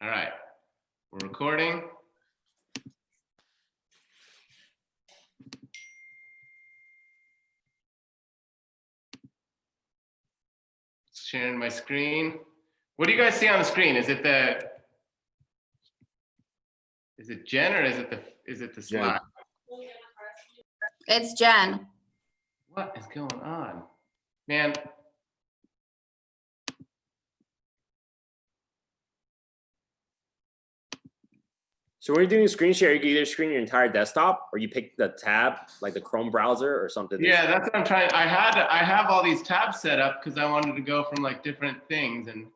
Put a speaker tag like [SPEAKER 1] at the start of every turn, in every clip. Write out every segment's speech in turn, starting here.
[SPEAKER 1] All right, we're recording. Sharing my screen. What do you guys see on the screen? Is it Jen or is it the slide?
[SPEAKER 2] It's Jen.
[SPEAKER 1] What is going on? Man.
[SPEAKER 3] So when you're doing a screen share, you can either screen your entire desktop or you pick the tab, like the Chrome browser or something.
[SPEAKER 1] Yeah, that's what I'm trying. I have all these tabs set up because I wanted to go from like different things, and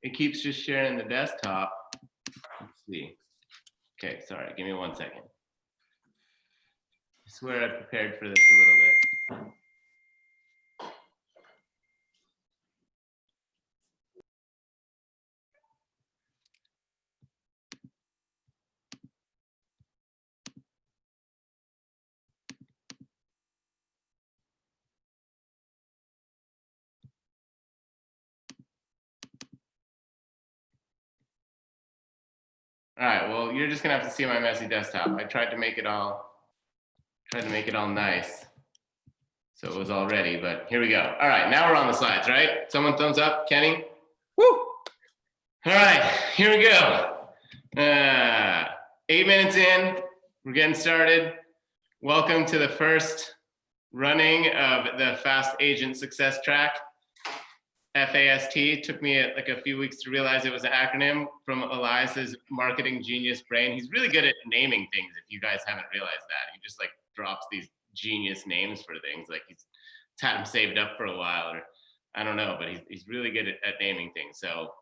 [SPEAKER 1] it keeps just sharing the desktop. Let's see. Okay, sorry, give me 1 second. I swear I prepared for this a little bit. All right, well, you're just gonna have to see my messy desktop. I tried to make it all nice, so it was all ready, but here we go. All right, now we're on the slides, right? Someone thumbs up, Kenny? Woo! All right, here we go. 8 minutes in, we're getting started. Welcome to the first running of the Fast Agent Success Track. FAST. Took me like a few weeks to realize it was an acronym from Elias's marketing genius brain. He's really good at naming things. If you guys haven't realized that, he just like drops these genius names for things. Like he's had them saved up for a while, or I don't know, but he's really good at naming things. So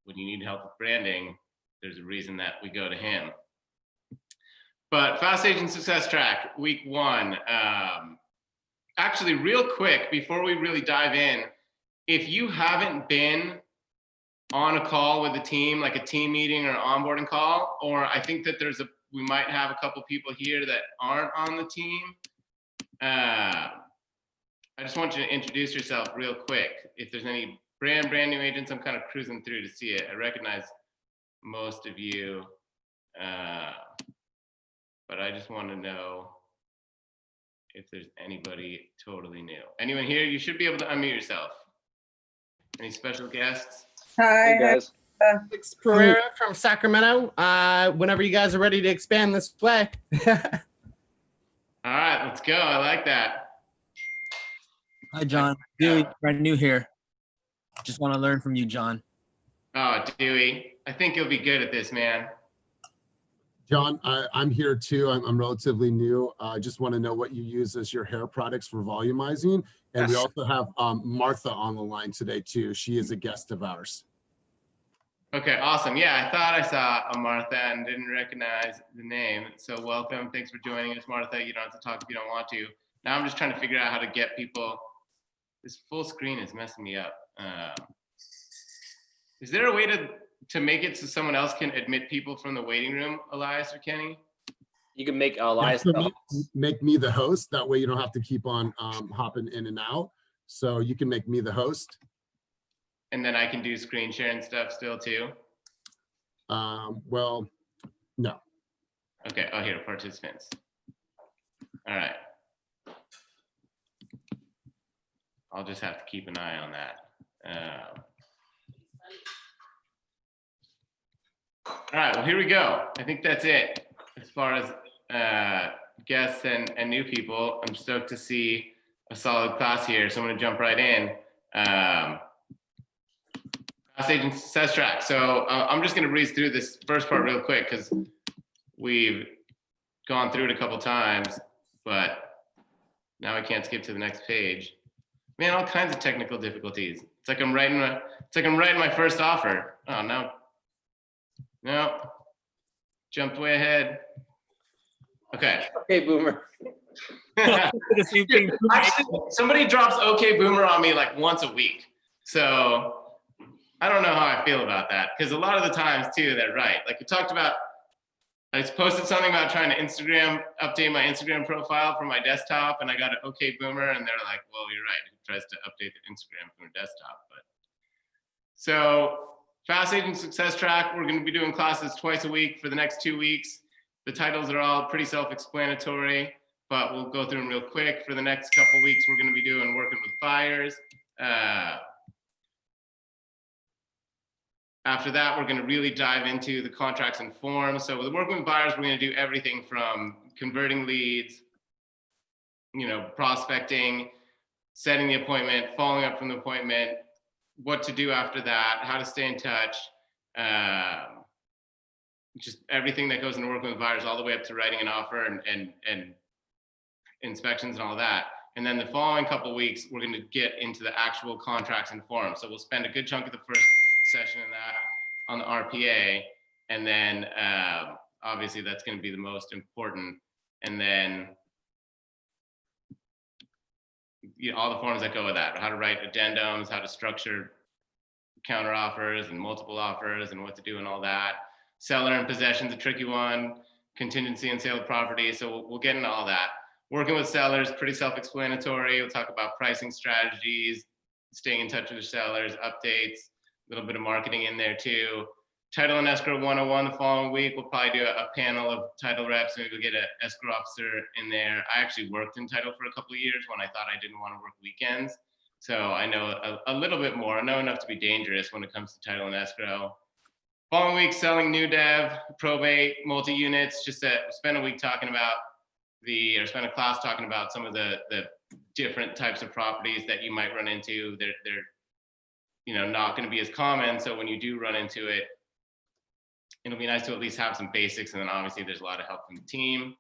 [SPEAKER 1] when you need help with branding, there's a reason that we go to him. But Fast Agent Success Track, week 1. Actually, real quick, before we really dive in, if you haven't been on a call with a team, like a team meeting or an onboarding call, or I think that we might have a couple people here that aren't on the team. I just want you to introduce yourself real quick. If there's any brand new agents, I'm kind of cruising through to see it. I recognize most of you, but I just want to know if there's anybody totally new. Anyone here? You should be able to unmute yourself. Any special guests?
[SPEAKER 4] Hi,
[SPEAKER 3] Hey guys.
[SPEAKER 4] Alex Pereira from Sacramento. Whenever you guys are ready to expand this way.
[SPEAKER 1] All right, let's go. I like that.
[SPEAKER 5] Hi, John. Dewey, brand new here. Just want to learn from you, John.
[SPEAKER 1] Oh, Dewey, I think you'll be good at this, man.
[SPEAKER 6] John, I'm here too. I'm relatively new. I just want to know what you use as your hair products for volumizing. And we also have Martha on the line today too. She is a guest of ours.
[SPEAKER 1] Okay, awesome. Yeah, I thought I saw a Martha and didn't recognize the name. So welcome. Thanks for joining us, Martha. You don't have to talk if you don't want to. Now I'm just trying to figure out how to get people. This full screen is messing me up. Is there a way to make it so someone else can admit people from the waiting room, Elias or Kenny?
[SPEAKER 3] You can make Elias.
[SPEAKER 6] Make me the host. That way you don't have to keep on hopping in and out. So you can make me the host.
[SPEAKER 1] And then I can do screen share and stuff still too?
[SPEAKER 6] Well, no.
[SPEAKER 1] Okay, oh here, participants. All right. I'll just have to keep an eye on that. All right, well, here we go. I think that's it. As far as guests and new people, I'm stoked to see a solid class here. So I'm gonna jump right in. Fast Agent Success Track. So I'm just gonna breeze through this first part real quick because we've gone through it a couple times, but now I can't skip to the next page. Man, all kinds of technical difficulties. It's like I'm writing my first offer. Oh no, jumped way ahead. Okay.
[SPEAKER 3] Okay, Boomer.
[SPEAKER 5] The same thing.
[SPEAKER 1] Actually, somebody drops "Okay, Boomer" on me like once a week, so I don't know how I feel about that because a lot of the times too they're right. Like you talked about, I posted something about trying to update my Instagram profile from my desktop, and I got an "Okay, Boomer," and they're like, "Well, you're right. Who tries to update the Instagram from a desktop?" But so Fast Agent Success Track, we're going to be doing classes twice a week for the next 2 weeks. The titles are all pretty self-explanatory, but we'll go through them real quick. For the next couple weeks, we're going to be doing working with buyers. After that, we're going to really dive into the contracts and forms. So with working with buyers, we're going to do everything from converting leads, prospecting, setting the appointment, following up from the appointment, what to do after that, how to stay in touch, just everything that goes into working with buyers, all the way up to writing an offer and inspections and all that. And then the following couple of weeks, we're going to get into the actual contracts and forms. So we'll spend a good chunk of the first session in that on the RPA, and then obviously that's going to be the most important. And then all the forms that go with that, how to write addendums, how to structure counter offers and multiple offers and what to do and all that. Seller and possession's a tricky one, contingency and sale of property. So we'll get into all that. Working with sellers, pretty self-explanatory. We'll talk about pricing strategies, staying in touch with your sellers, updates, a little bit of marketing in there too. Title and escrow 101 the following week. We'll probably do a panel of title reps. Maybe we'll get an escrow officer in there. I actually worked in title for a couple of years when I thought I didn't want to work weekends. So I know a little bit more. I know enough to be dangerous when it comes to title and escrow. Following week, selling new dev, probate, multi-units. Just to spend a week talking about spend a class talking about some of the different types of properties that you might run into. They're not going to be as common. So when you do run into it, it'll be nice to at least have some basics. And then obviously there's a lot of help from the team.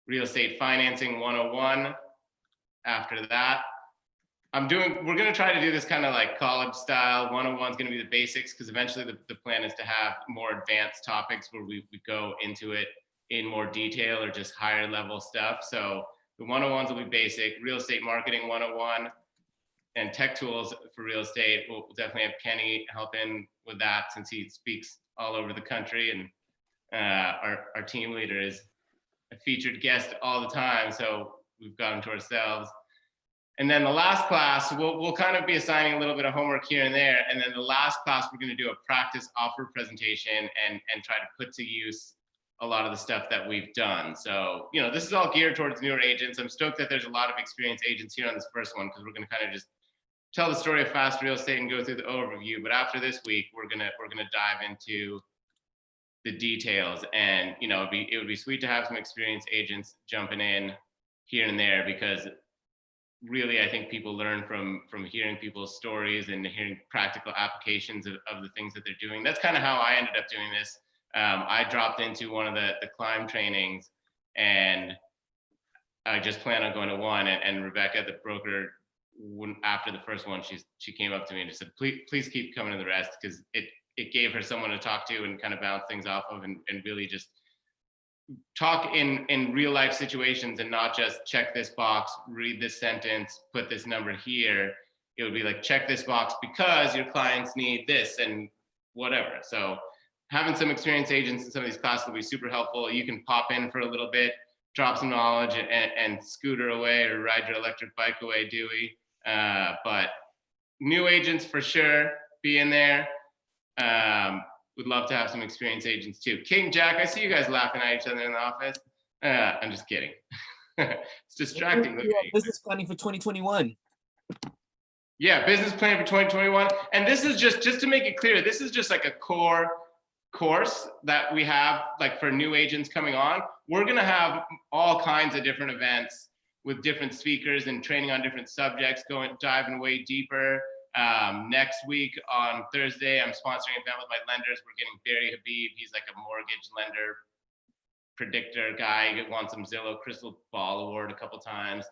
[SPEAKER 1] Real estate financing 101. After that, we're going to try to do this kind of like college style. 101 is going to be the basics, because eventually the plan is to have more advanced topics where we go into it in more detail or just higher level stuff. So the 101s will be basic. Real estate marketing 101 and tech tools for real estate. We'll definitely have Kenny help in with that, since he speaks all over the country, and our team leader is a featured guest all the time. So we've got him to ourselves. And then the last class, we'll kind of be assigning a little bit of homework here and there. And then the last class, we're going to do a practice offer presentation and try to put to use a lot of the stuff that we've done. So, this is all geared towards newer agents. I'm stoked that there's a lot of experienced agents here on this first one, because we're going to kind of just tell the story of fast real estate and go through the overview. But after this week, we're gonna dive into the details. And it would be sweet to have some experienced agents jumping in here and there, because really I think people learn from hearing people's stories and hearing practical applications of the things that they're doing. That's kind of how I ended up doing this. I dropped into one of the climb trainings, and I just planned on going to one, and Rebecca, the broker, after the first one, she came up to me and just said, please keep coming to the rest, because it gave her someone to talk to and kind of bounce things off of, and really just talk in real life situations, and not just check this box, read this sentence, put this number here. It would be like, check this box because your clients need this and whatever. So having some experienced agents in some of these classes will be super helpful. You can pop in for a little bit, drop some knowledge, and scooter away or ride your electric bike away, Dewey. But new agents for sure, be in there. Would love to have some experienced agents too. King Jack, I see you guys laughing at each other in the office. I'm just kidding. It's distracting.
[SPEAKER 5] Business planning for 2021.
[SPEAKER 1] Yeah, business plan for 2021. And this is just to make it clear, this is just like a core course that we have like for new agents coming on. We're gonna have all kinds of different events with different speakers and training on different subjects, diving way deeper. Next week on Thursday, I'm sponsoring an event with my lenders. We're getting Barry Habib. He's like a mortgage lender predictor guy. He won some Zillow Crystal Ball Award a couple times.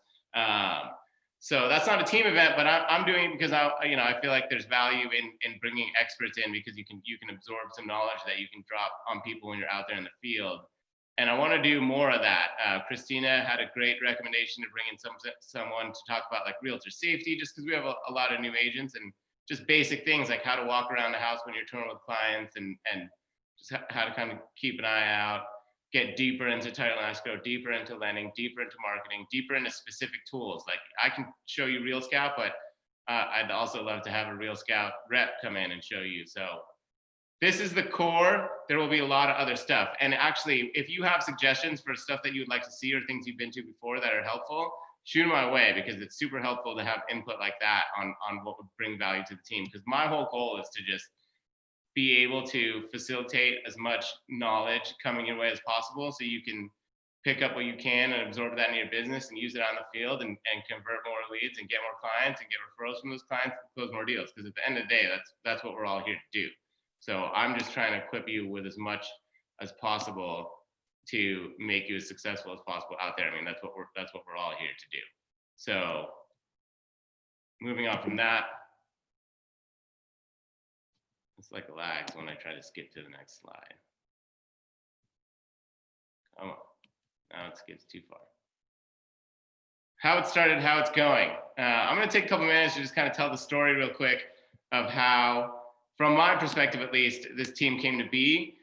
[SPEAKER 1] So that's not a team event, but I'm doing it because I feel like there's value in bringing experts in, because you can absorb some knowledge that you can drop on people when you're out there in the field. And I want to do more of that. Christina had a great recommendation to bring in someone to talk about like realtor safety, just because we have a lot of new agents, and just basic things like how to walk around the house when you're touring with clients, and just how to kind of keep an eye out, get deeper into title and escrow, deeper into lending, deeper into marketing, deeper into specific tools. Like I can show you Real Scout, but I'd also love to have a Real Scout rep come in and show you. So this is the core. There will be a lot of other stuff. And actually, if you have suggestions for stuff that you would like to see or things you've been to before that are helpful, shoot them my way, because it's super helpful to have input like that on what would bring value to the team. Because my whole goal is to just be able to facilitate as much knowledge coming your way as possible, so you can pick up what you can and absorb that in your business and use it on the field and convert more leads and get more clients and get referrals from those clients and close more deals. Because at the end of the day, that's what we're all here to do. So I'm just trying to equip you with as much as possible to make you as successful as possible out there. I mean, that's what we're all here to do. So moving on from that, it's like lags when I try to skip to the next slide. Come on, now it skips too far. How it started, how it's going. I'm gonna take a couple minutes to just kind of tell the story real quick of how, from my perspective at least, this team came to be.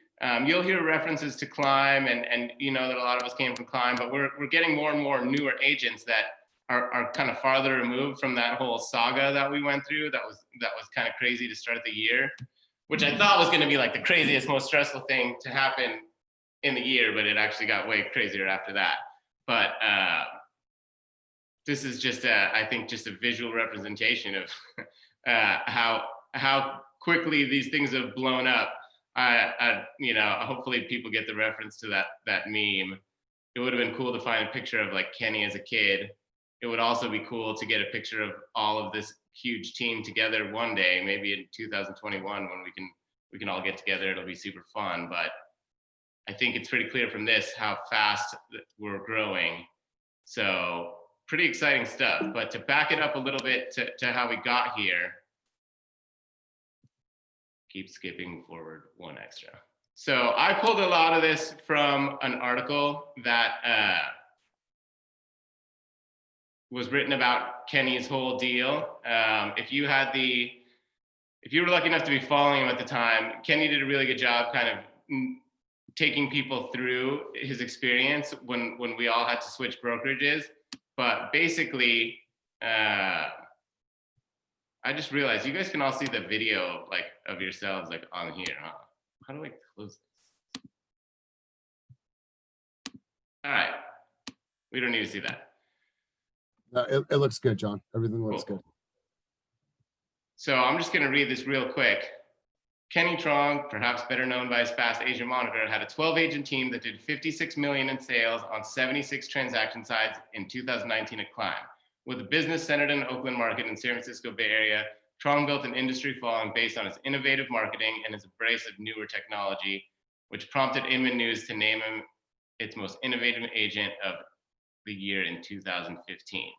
[SPEAKER 1] You'll hear references to Climb, and you know that a lot of us came from Climb, but we're getting more and more newer agents that are kind of farther removed from that whole saga that we went through. That was kind of crazy to start the year, which I thought was going to be like the craziest, most stressful thing to happen in the year, but it actually got way crazier after that. But this is just I think just a visual representation of how quickly these things have blown up. You know, hopefully people get the reference to that meme. It would have been cool to find a picture of like Kenny as a kid. It would also be cool to get a picture of all of this huge team together one day, maybe in 2021 when we can all get together. It'll be super fun. But I think it's pretty clear from this how fast we're growing. So pretty exciting stuff. But to back it up a little bit to how we got here, keep skipping forward one extra. So I pulled a lot of this from an article that was written about Kenny's whole deal. If you were lucky enough to be following him at the time, Kenny did a really good job kind of taking people through his experience when we all had to switch brokerages. But basically, I just realized you guys can all see the video of yourselves like on here, huh? How do I close this? All right, we don't need to see that.
[SPEAKER 6] It looks good, John. Everything looks
[SPEAKER 1] Cool.
[SPEAKER 6] good.
[SPEAKER 1] So I'm just gonna read this real quick. Kenny Trong, perhaps better known by his fast agent moniker, had a 12-agent team that did 56 million in sales on 76 transaction sides in 2019 at Climb. With a business centered in the Oakland market and San Francisco Bay Area, Trong built an industry following based on his innovative marketing and his embrace of newer technology, which prompted Inman News to name him its most innovative agent of the year in 2015.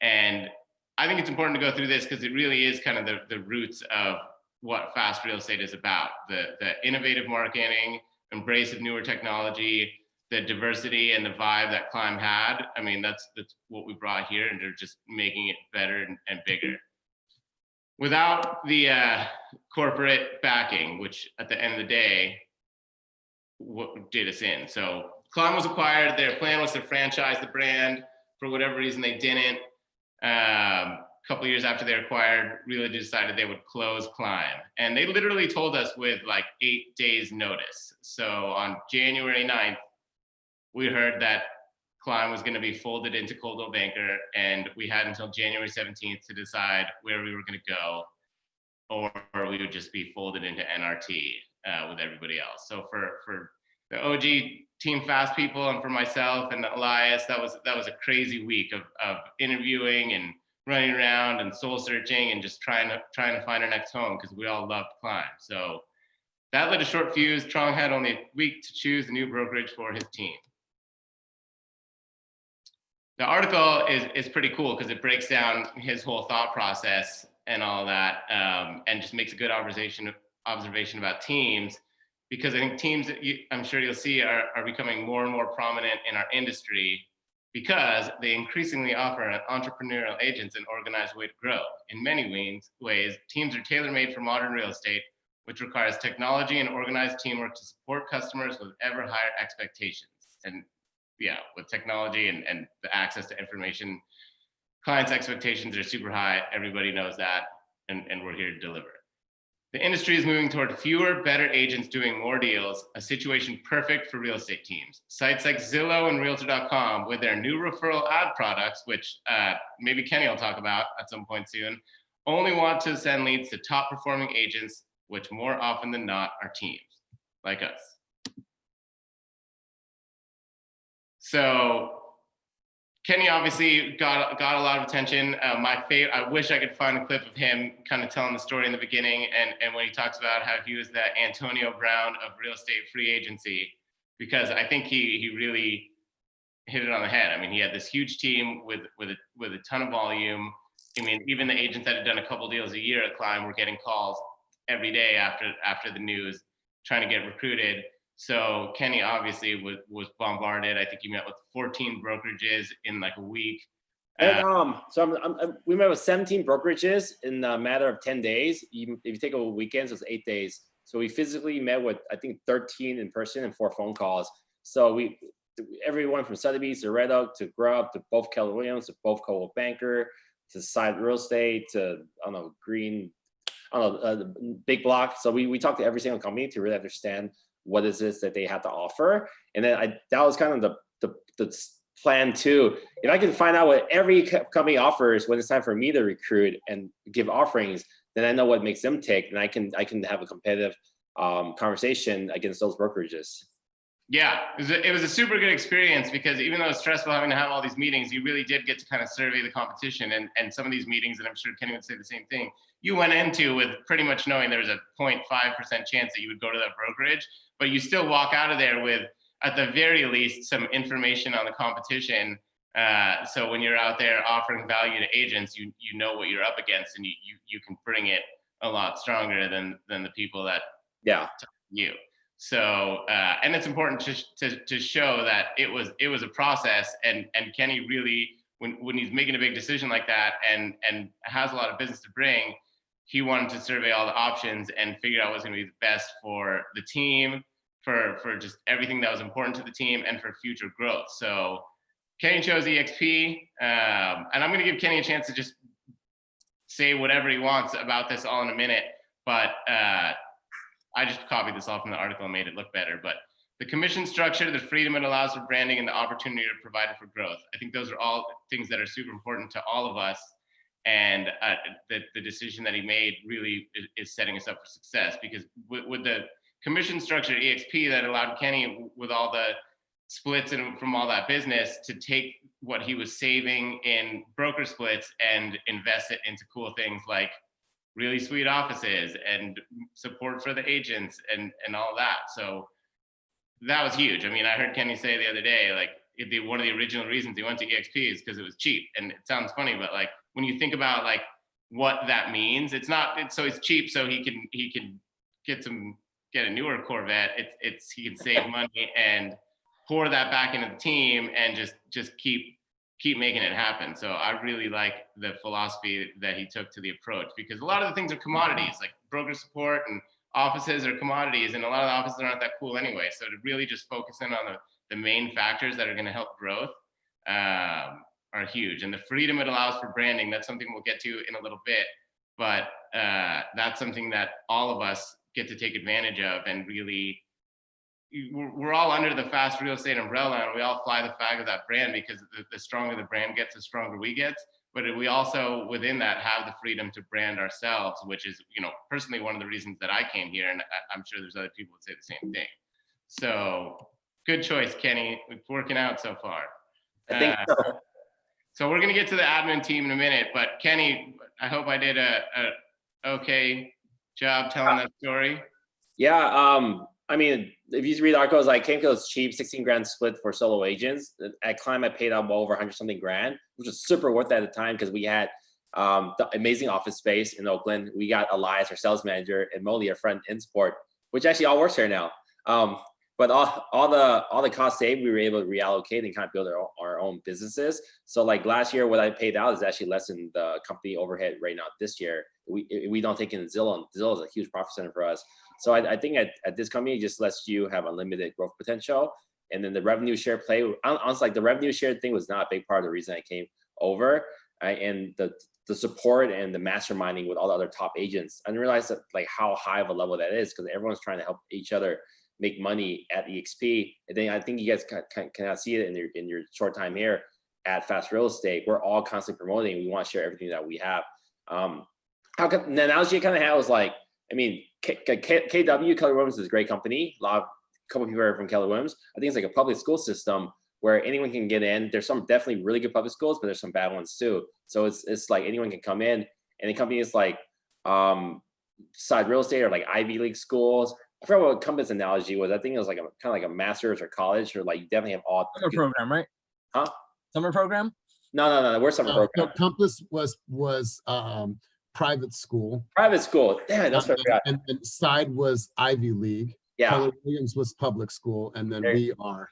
[SPEAKER 1] And I think it's important to go through this because it really is kind of the roots of what fast real estate is about. The innovative marketing, embrace of newer technology, the diversity and the vibe that Climb had. I mean, that's what we brought here, and they're just making it better and bigger. Without the corporate backing, which at the end of the day, what did us in. So Climb was acquired. Their plan was to franchise the brand. For whatever reason, they didn't. A couple of years after they acquired, Realogy decided they would close Climb. And they literally told us with like 8 days notice. So on January 9th, we heard that Climb was going to be folded into Coldwell Banker, and we had until January 17th to decide where we were going to go, or we would just be folded into NRT with everybody else. So for the OG Team Fast people and for myself and Elias, that was a crazy week of interviewing and running around and soul searching and just trying to find our next home because we all loved Climb. So that lit a short fuse. Trong had only a week to choose the new brokerage for his team. The article is pretty cool because it breaks down his whole thought process and all that, and just makes a good observation about teams, because I think teams that I'm sure you'll see are becoming more and more prominent in our industry because they increasingly offer entrepreneurial agents an organized way to grow. In many ways, teams are tailor-made for modern real estate, which requires technology and organized teamwork to support customers with ever higher expectations. And yeah, with technology and the access to information, clients' expectations are super high. Everybody knows that, and we're here to deliver. The industry is moving toward fewer, better agents doing more deals, a situation perfect for real estate teams. Sites like Zillow and Realtor.com, with their new referral ad products, which maybe Kenny will talk about at some point soon, only want to send leads to top performing agents, which more often than not are teams like us. So Kenny obviously got a lot of attention. I wish I could find a clip of him kind of telling the story in the beginning, and when he talks about how he was the Antonio Brown of real estate free agency, because I think he really hit it on the head. I mean, he had this huge team with a ton of volume. I mean, even the agents that had done a couple deals a year at Climb were getting calls every day after the news, trying to get recruited. So Kenny obviously was bombarded. I think he met with 14 brokerages in like a week.
[SPEAKER 3] And we met with 17 brokerages in a matter of 10 days. If you take a weekend, so it's 8 days. So we physically met with, I think, 13 in person and 4 phone calls. So everyone from Sotheby's to Red Oak to Grubb to both Keller Williams to both Coldwell Banker to Side Real Estate to the Big Block. So we talked to every single company to really understand what is this that they have to offer. And then that was kind of the plan too. If I can find out what every company offers when it's time for me to recruit and give offerings, then I know what makes them tick, and I can have a competitive conversation against those brokerages.
[SPEAKER 1] Yeah, it was a super good experience, because even though it's stressful having to have all these meetings, you really did get to kind of survey the competition, and some of these meetings, and I'm sure Kenny would say the same thing, you went into with pretty much knowing there was a 0.5% chance that you would go to that brokerage, but you still walk out of there with, at the very least, some information on the competition. So when you're out there offering value to agents, you know what you're up against, and you can bring it a lot stronger than the people that you. So and it's important to show that it was a process, and Kenny really, when he's making a big decision like that and has a lot of business to bring, he wanted to survey all the options and figure out what's going to be the best for the team, for just everything that was important to the team, and for future growth. So Kenny chose EXP, and I'm going to give Kenny a chance to just say whatever he wants about this all in a minute, but I just copied this all from the article and made it look better. But the commission structure, the freedom it allows for branding, and the opportunity to provide it for growth. I think those are all things that are super important to all of us. And the decision that he made really is setting us up for success, because with the commission structure at EXP that allowed Kenny, with all the splits and from all that business, to take what he was saving in broker splits and invest it into cool things like really sweet offices and support for the agents and all that. So that was huge. I mean, I heard Kenny say the other day, like, one of the original reasons he went to EXP is because it was cheap. And it sounds funny, but like, when you think about like what that means, it's cheap so he can get a newer Corvette. He can save money and pour that back into the team and just keep making it happen. So I really like the philosophy that he took to the approach, because a lot of the things are commodities, like broker support and offices are commodities, and a lot of the offices aren't that cool anyway. So to really just focus in on the main factors that are going to help growth are huge. And the freedom it allows for branding, that's something we'll get to in a little bit, but that's something that all of us get to take advantage of. And really, we're all under the Fast Real Estate umbrella, and we all fly the flag of that brand, because the stronger the brand gets, the stronger we get. But we also, within that, have the freedom to brand ourselves, which is, personally one of the reasons that I came here, and I'm sure there's other people who say the same thing. So good choice, Kenny. It's working out so far.
[SPEAKER 3] I think so.
[SPEAKER 1] So we're gonna get to the admin team in a minute, but Kenny, I hope I did a okay job telling that story.
[SPEAKER 3] Yeah, I mean, if you read articles, like Camco is cheap, 16 grand split for solo agents. At Climb, I paid out well over 100 something grand, which was super worth it at the time, because we had the amazing office space in Oakland. We got Elias, our sales manager, and Molly, our friend in sport, which actually all works here now. But all the cost saved, we were able to reallocate and kind of build our own businesses. So like last year, what I paid out is actually less than the company overhead right now this year. We don't take in Zillow, and Zillow is a huge profit center for us. So I think at this company, it just lets you have unlimited growth potential. And then the revenue share play, honestly, like the revenue share thing was not a big part of the reason I came over. And the support and the masterminding with all the other top agents. I didn't realize that like how high of a level that is because everyone's trying to help each other make money at EXP. And then I think you guys can see it in your short time here at Fast Real Estate. We're all constantly promoting. We want to share everything that we have. How can, the analogy I kind of had was like, I mean, KW, Keller Williams is a great company. A couple people are from Keller Williams. I think it's like a public school system where anyone can get in. There's some definitely really good public schools, but there's some bad ones too. So it's like anyone can come in, and the company is like Side Real Estate or like Ivy League schools. I forgot what Compass analogy was. I think it was like kind of like a master's or college, or like you definitely have all
[SPEAKER 5] Summer program, right?
[SPEAKER 3] Huh?
[SPEAKER 5] Summer program?
[SPEAKER 3] No. We're summer program.
[SPEAKER 6] Compass was private school.
[SPEAKER 3] Private school. Yeah, that's what I forgot.
[SPEAKER 6] And Side was Ivy League.
[SPEAKER 3] Yeah.
[SPEAKER 6] Keller Williams was public school, and then we are.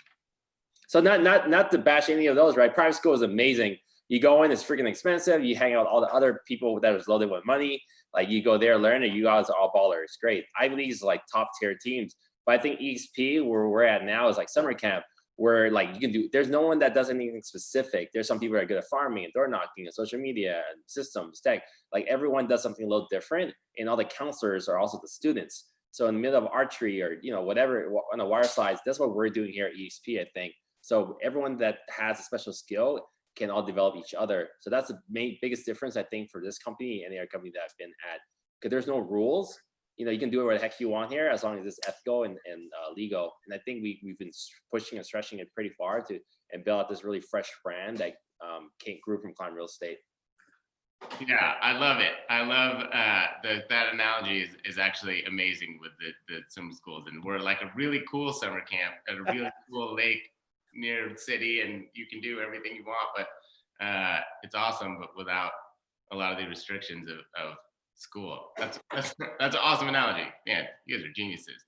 [SPEAKER 3] So not to bash any of those, right? Private school is amazing. You go in, it's freaking expensive. You hang out with all the other people that is loaded with money. Like you go there, learn, and you guys are all ballers. Great. Ivy League is like top tier teams. But I think EXP, where we're at now, is like summer camp, where like you can do. There's no one that does anything specific. There's some people that are good at farming and door knocking and social media and systems, tech. Like everyone does something a little different, and all the counselors are also the students. So in the middle of archery or whatever on the wire slides, that's what we're doing here at EXP, I think. So everyone that has a special skill can all develop each other. So that's the biggest difference, I think, for this company and the other company that I've been at. Because there's no rules. You can do it where the heck you want here, as long as it's ethical and legal. And I think we've been pushing and stretching it pretty far and build out this really fresh brand that grew from Climb Real Estate.
[SPEAKER 1] Yeah, I love it. I love that analogy is actually amazing with the summer schools. And we're like a really cool summer camp at a really cool lake near the city, and you can do everything you want, but it's awesome, but without a lot of the restrictions of school. That's an awesome analogy. Man, you guys are geniuses.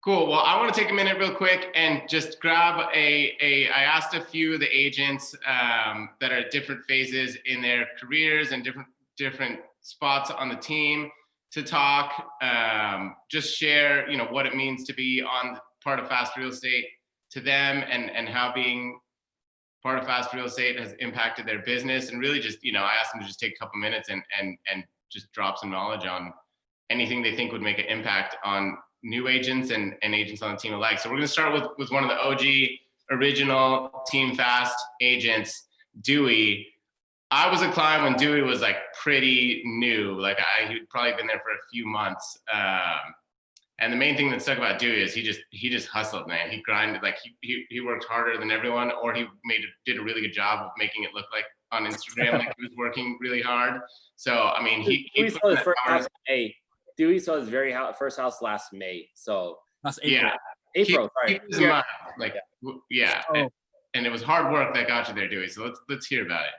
[SPEAKER 1] Cool. Well, I want to take a minute real quick and just grab I asked a few of the agents that are at different phases in their careers and different spots on the team to talk, just share, what it means to be on part of Fast Real Estate to them and how being part of Fast Real Estate has impacted their business. And really just, I asked them to just take a couple minutes and just drop some knowledge on anything they think would make an impact on new agents and agents on the team alike. So we're going to start with one of the OG original Team Fast agents, Dewey. I was a client when Dewey was like pretty new. Like he'd probably been there for a few months. And the main thing that stuck about Dewey is he just hustled, man. He grinded, like he worked harder than everyone, or he did a really good job of making it look like on Instagram like he was working really hard. So I mean, he
[SPEAKER 3] saw his first house in May. Dewey saw his first house last May. So
[SPEAKER 5] That's April.
[SPEAKER 1] yeah,
[SPEAKER 3] April. Sorry.
[SPEAKER 1] Yeah.
[SPEAKER 5] Oh.
[SPEAKER 1] And it was hard work that got you there, Dewey. So let's hear about it.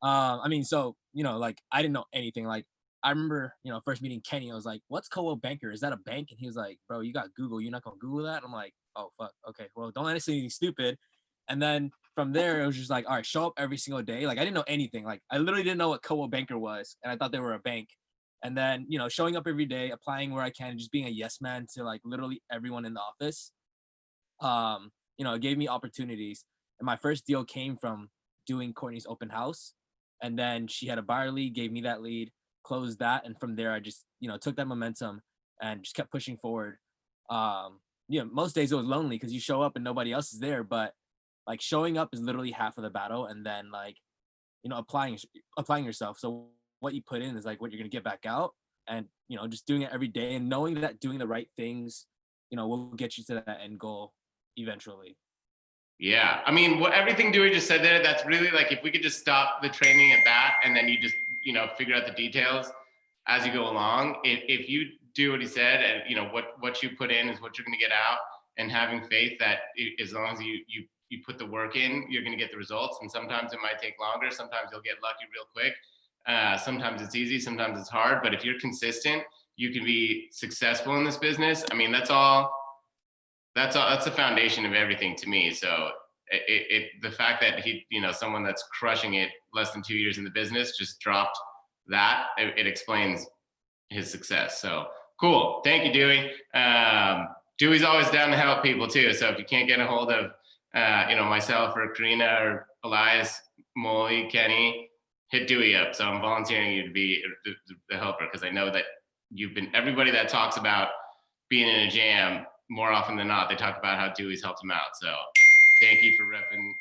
[SPEAKER 5] I mean, so, like I didn't know anything. Like I remember, first meeting Kenny, I was like, what's Coldwell Banker? Is that a bank? And he was like, bro, you got Google. You're not going to Google that? I'm like, oh, fuck. Okay, well, don't let us say anything stupid. And then from there, it was just like, all right, show up every single day. Like I didn't know anything. Like I literally didn't know what Coldwell Banker was. And I thought they were a bank. And then, showing up every day, applying where I can, and just being a yes man to like literally everyone in the office. It gave me opportunities. And my first deal came from doing Courtney's open house. And then she had a buyer lead, gave me that lead, closed that. And from there, I just, took that momentum and just kept pushing forward. Most days it was lonely because you show up and nobody else is there. But like showing up is literally half of the battle. And then like, applying yourself. So what you put in is like what you're going to get back out, and just doing it every day and knowing that doing the right things will get you to that end goal eventually.
[SPEAKER 1] Yeah, I mean, everything Dewey just said there, that's really like if we could just stop the training at that, and then you just figure out the details as you go along. If you do what he said, and what you put in is what you're going to get out, and having faith that as long as you put the work in, you're going to get the results. And sometimes it might take longer, sometimes you'll get lucky real quick. Sometimes it's easy, sometimes it's hard, but if you're consistent, you can be successful in this business. I mean, that's the foundation of everything to me. So the fact that he, someone that's crushing it less than 2 years in the business just dropped that, it explains his success. So cool. Thank you, Dewey. Dewey's always down to help people too. So if you can't get a hold of, myself or Karina or Elias, Molly, Kenny, hit Dewey up. So I'm volunteering you to be the helper because I know that everybody that talks about being in a jam, more often than not, they talk about how Dewey's helped them out. So thank you for repping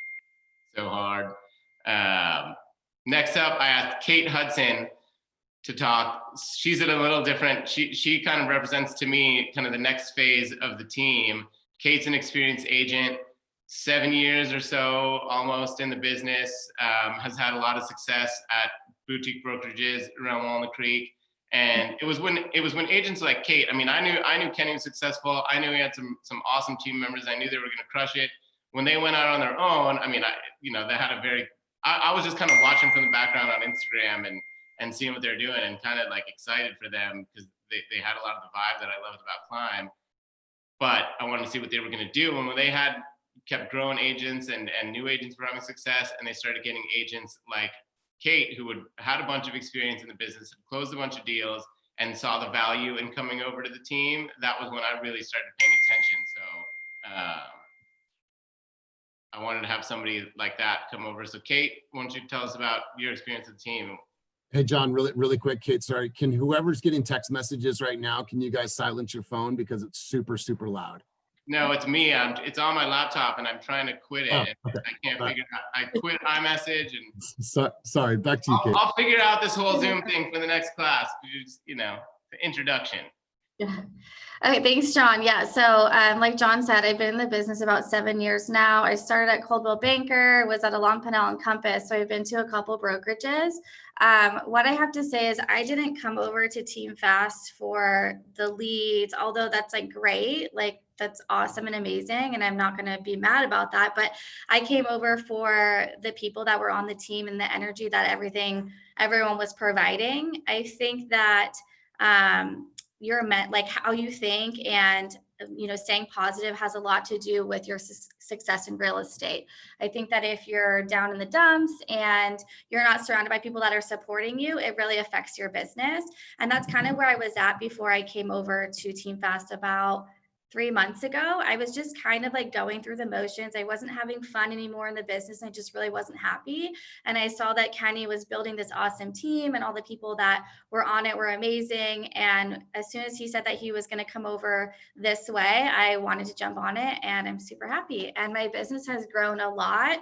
[SPEAKER 1] so hard. Next up, I asked Kate Hudson to talk. She's at a little different, she kind of represents to me kind of the next phase of the team. Kate's an experienced agent, 7 years or so almost in the business, has had a lot of success at boutique brokerages around Walnut Creek. And it was when agents like Kate, I mean, I knew Kenny was successful. I knew he had some awesome team members. I knew they were going to crush it. When they went out on their own, I mean, they had a very, I was just kind of watching from the background on Instagram and seeing what they're doing and kind of like excited for them because they had a lot of the vibe that I loved about Climb. But I wanted to see what they were going to do. And when they kept growing agents and new agents were having success, and they started getting agents like Kate, who had a bunch of experience in the business, had closed a bunch of deals, and saw the value in coming over to the team, that was when I really started paying attention. So I wanted to have somebody like that come over. So Kate, why don't you tell us about your experience with the team?
[SPEAKER 6] Hey, John, really quick, Kate, sorry. Can whoever's getting text messages right now, can you guys silence your phone because it's super, super loud?
[SPEAKER 1] No, it's me. It's on my laptop and I'm trying to quit it.
[SPEAKER 6] Oh, okay.
[SPEAKER 1] I can't figure it out. I quit iMessage and
[SPEAKER 6] Sorry, back to you, Kate.
[SPEAKER 1] I'll figure out this whole Zoom thing for the next class. Just, the introduction.
[SPEAKER 2] Yeah. Okay, thanks, John. Yeah, so like John said, I've been in the business about 7 years now. I started at Coldwell Banker, was at Alon Pennell and Compass, so I've been to a couple brokerages. What I have to say is I didn't come over to Team Fast for the leads, although that's like great, like that's awesome and amazing, and I'm not going to be mad about that. But I came over for the people that were on the team and the energy that everyone was providing. I think that like how you think and staying positive has a lot to do with your success in real estate. I think that if you're down in the dumps and you're not surrounded by people that are supporting you, it really affects your business. And that's kind of where I was at before I came over to Team Fast about 3 months ago. I was just kind of like going through the motions. I wasn't having fun anymore in the business. I just really wasn't happy. And I saw that Kenny was building this awesome team and all the people that were on it were amazing. And as soon as he said that he was going to come over this way, I wanted to jump on it, and I'm super happy. And my business has grown a lot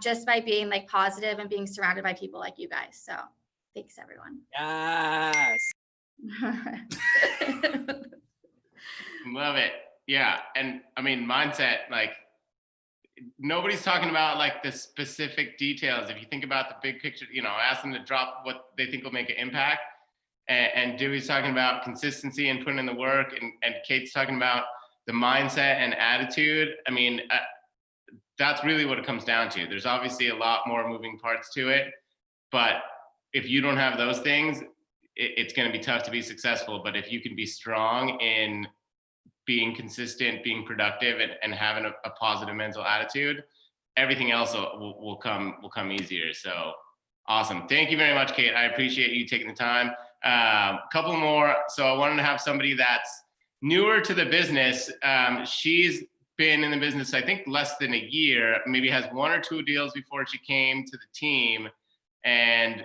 [SPEAKER 2] just by being like positive and being surrounded by people like you guys. So thanks, everyone.
[SPEAKER 5] Yes.
[SPEAKER 1] Love it. Yeah. And I mean, mindset, like nobody's talking about like the specific details. If you think about the big picture, ask them to drop what they think will make an impact. And Dewey's talking about consistency and putting in the work. And Kate's talking about the mindset and attitude. I mean, that's really what it comes down to. There's obviously a lot more moving parts to it, but if you don't have those things, it's going to be tough to be successful. But if you can be strong in being consistent, being productive, and having a positive mental attitude, everything else will come easier. So awesome. Thank you very much, Kate. I appreciate you taking the time. Couple more. So I wanted to have somebody that's newer to the business. She's been in the business, I think, less than a year, maybe has 1 or 2 deals before she came to the team, and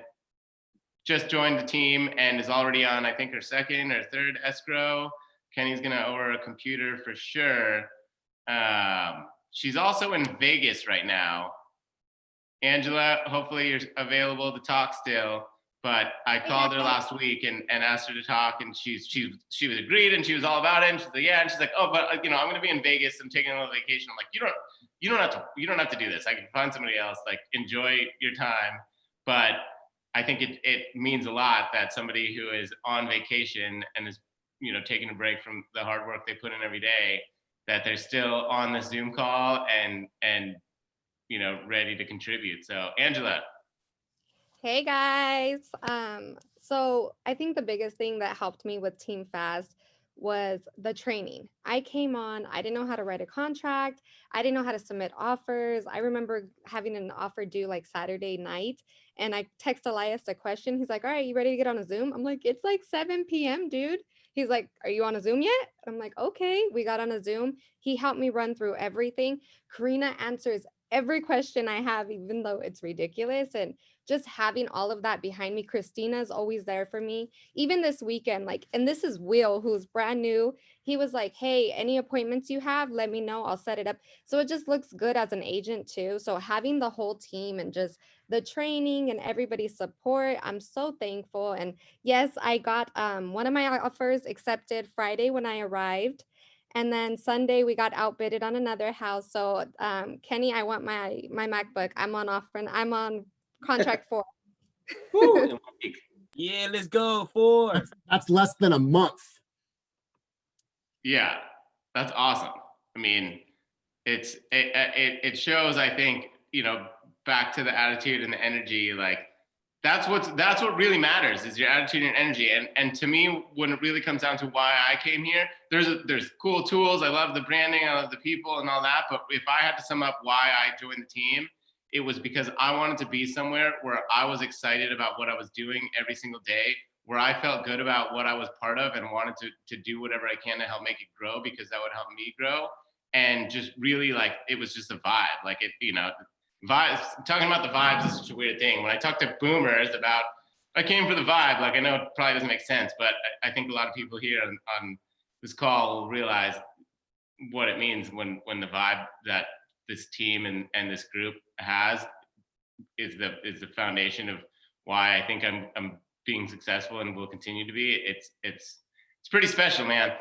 [SPEAKER 1] just joined the team and is already on, I think, her 2nd or 3rd escrow. Kenny's gonna owe her a computer for sure. She's also in Vegas right now. Angela, hopefully you're available to talk still, but I called her last week and asked her to talk, and she was agreed, and she was all about it. And she's like, yeah, and she's like, oh, but I'm gonna be in Vegas. I'm taking a little vacation. I'm like, you don't have to do this. I can find somebody else. Like, enjoy your time. But I think it means a lot that somebody who is on vacation and is taking a break from the hard work they put in every day, that they're still on the Zoom call and ready to contribute. So Angela.
[SPEAKER 7] Hey guys. So I think the biggest thing that helped me with Team Fast was the training. I came on, I didn't know how to write a contract. I didn't know how to submit offers. I remember having an offer due like Saturday night, and I text Elias a question. He's like, all right, you ready to get on a Zoom? I'm like, it's like 7 p.m., dude. He's like, are you on a Zoom yet? I'm like, okay. We got on a Zoom. He helped me run through everything. Karina answers every question I have, even though it's ridiculous. And just having all of that behind me, Christina's always there for me. Even this weekend, like, and this is Will, who's brand new. He was like, hey, any appointments you have, let me know. I'll set it up. So it just looks good as an agent too. So having the whole team and just the training and everybody's support, I'm so thankful. And yes, I got one of my offers accepted Friday when I arrived. And then Sunday we got outbidded on another house. So Kenny, I want my MacBook. I'm on offer and I'm on contract for.
[SPEAKER 3] Woo, in 1 week.
[SPEAKER 5] Yeah, let's go for.
[SPEAKER 6] That's less than a month.
[SPEAKER 1] Yeah, that's awesome. I mean, it shows, I think, back to the attitude and the energy, like that's what really matters is your attitude and energy. And to me, when it really comes down to why I came here, there's cool tools. I love the branding, I love the people and all that. But if I had to sum up why I joined the team, it was because I wanted to be somewhere where I was excited about what I was doing every single day, where I felt good about what I was part of and wanted to do whatever I can to help make it grow, because that would help me grow. And just really, like, it was just a vibe. Like, it, vibes, talking about the vibes is such a weird thing. When I talk to boomers about, I came for the vibe, like, I know it probably doesn't make sense, but I think a lot of people here on this call will realize what it means when the vibe that this team and this group has is the foundation of why I think I'm being successful and will continue to be. It's pretty special, man.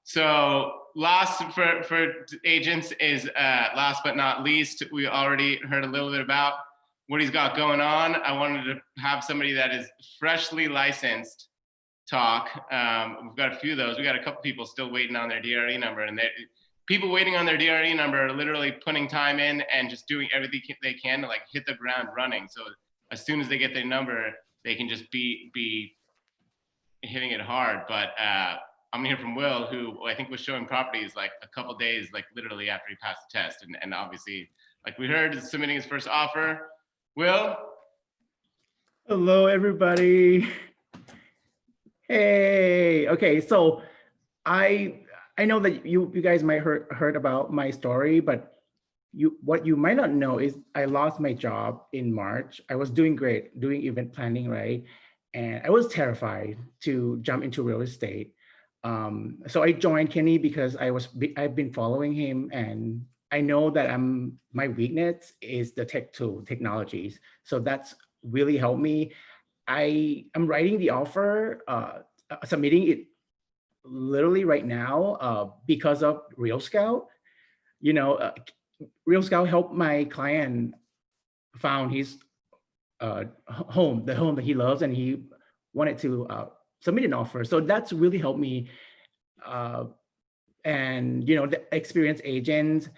[SPEAKER 1] So last for agents is last but not least, we already heard a little bit about what he's got going on. I wanted to have somebody that is freshly licensed talk. We've got a few of those. We got a couple people still waiting on their DRE number, and people waiting on their DRE number are literally putting time in and just doing everything they can to, like, hit the ground running. So as soon as they get their number, they can just be hitting it hard. But I'm here from Will, who I think was showing properties like a couple days, like literally after he passed the test. And obviously, like we heard, is submitting his first offer. Will?
[SPEAKER 8] Hello, everybody. Hey, okay, so I know that you guys might heard about my story, but what you might not know is I lost my job in March. I was doing great, doing event planning, right? And I was terrified to jump into real estate. So I joined Kenny because I've been following him, and I know that my weakness is the technologies. So that's really helped me. I'm writing the offer, submitting it literally right now because of Real Scout. Real Scout helped my client found his home, the home that he loves, and he wanted to submit an offer. So that's really helped me. And the experienced agent,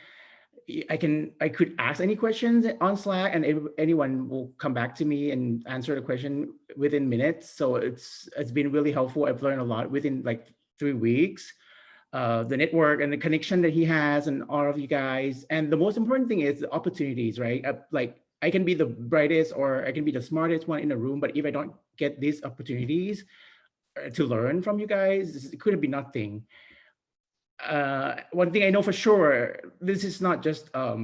[SPEAKER 8] I could ask any questions on Slack, and anyone will come back to me and answer the question within minutes. So it's been really helpful. I've learned a lot within like 3 weeks. The network and the connection that he has, and all of you guys. And the most important thing is the opportunities, right? Like, I can be the brightest or I can be the smartest one in the room, but if I don't get these opportunities to learn from you guys, it could be nothing. One thing I know for sure, this is not just a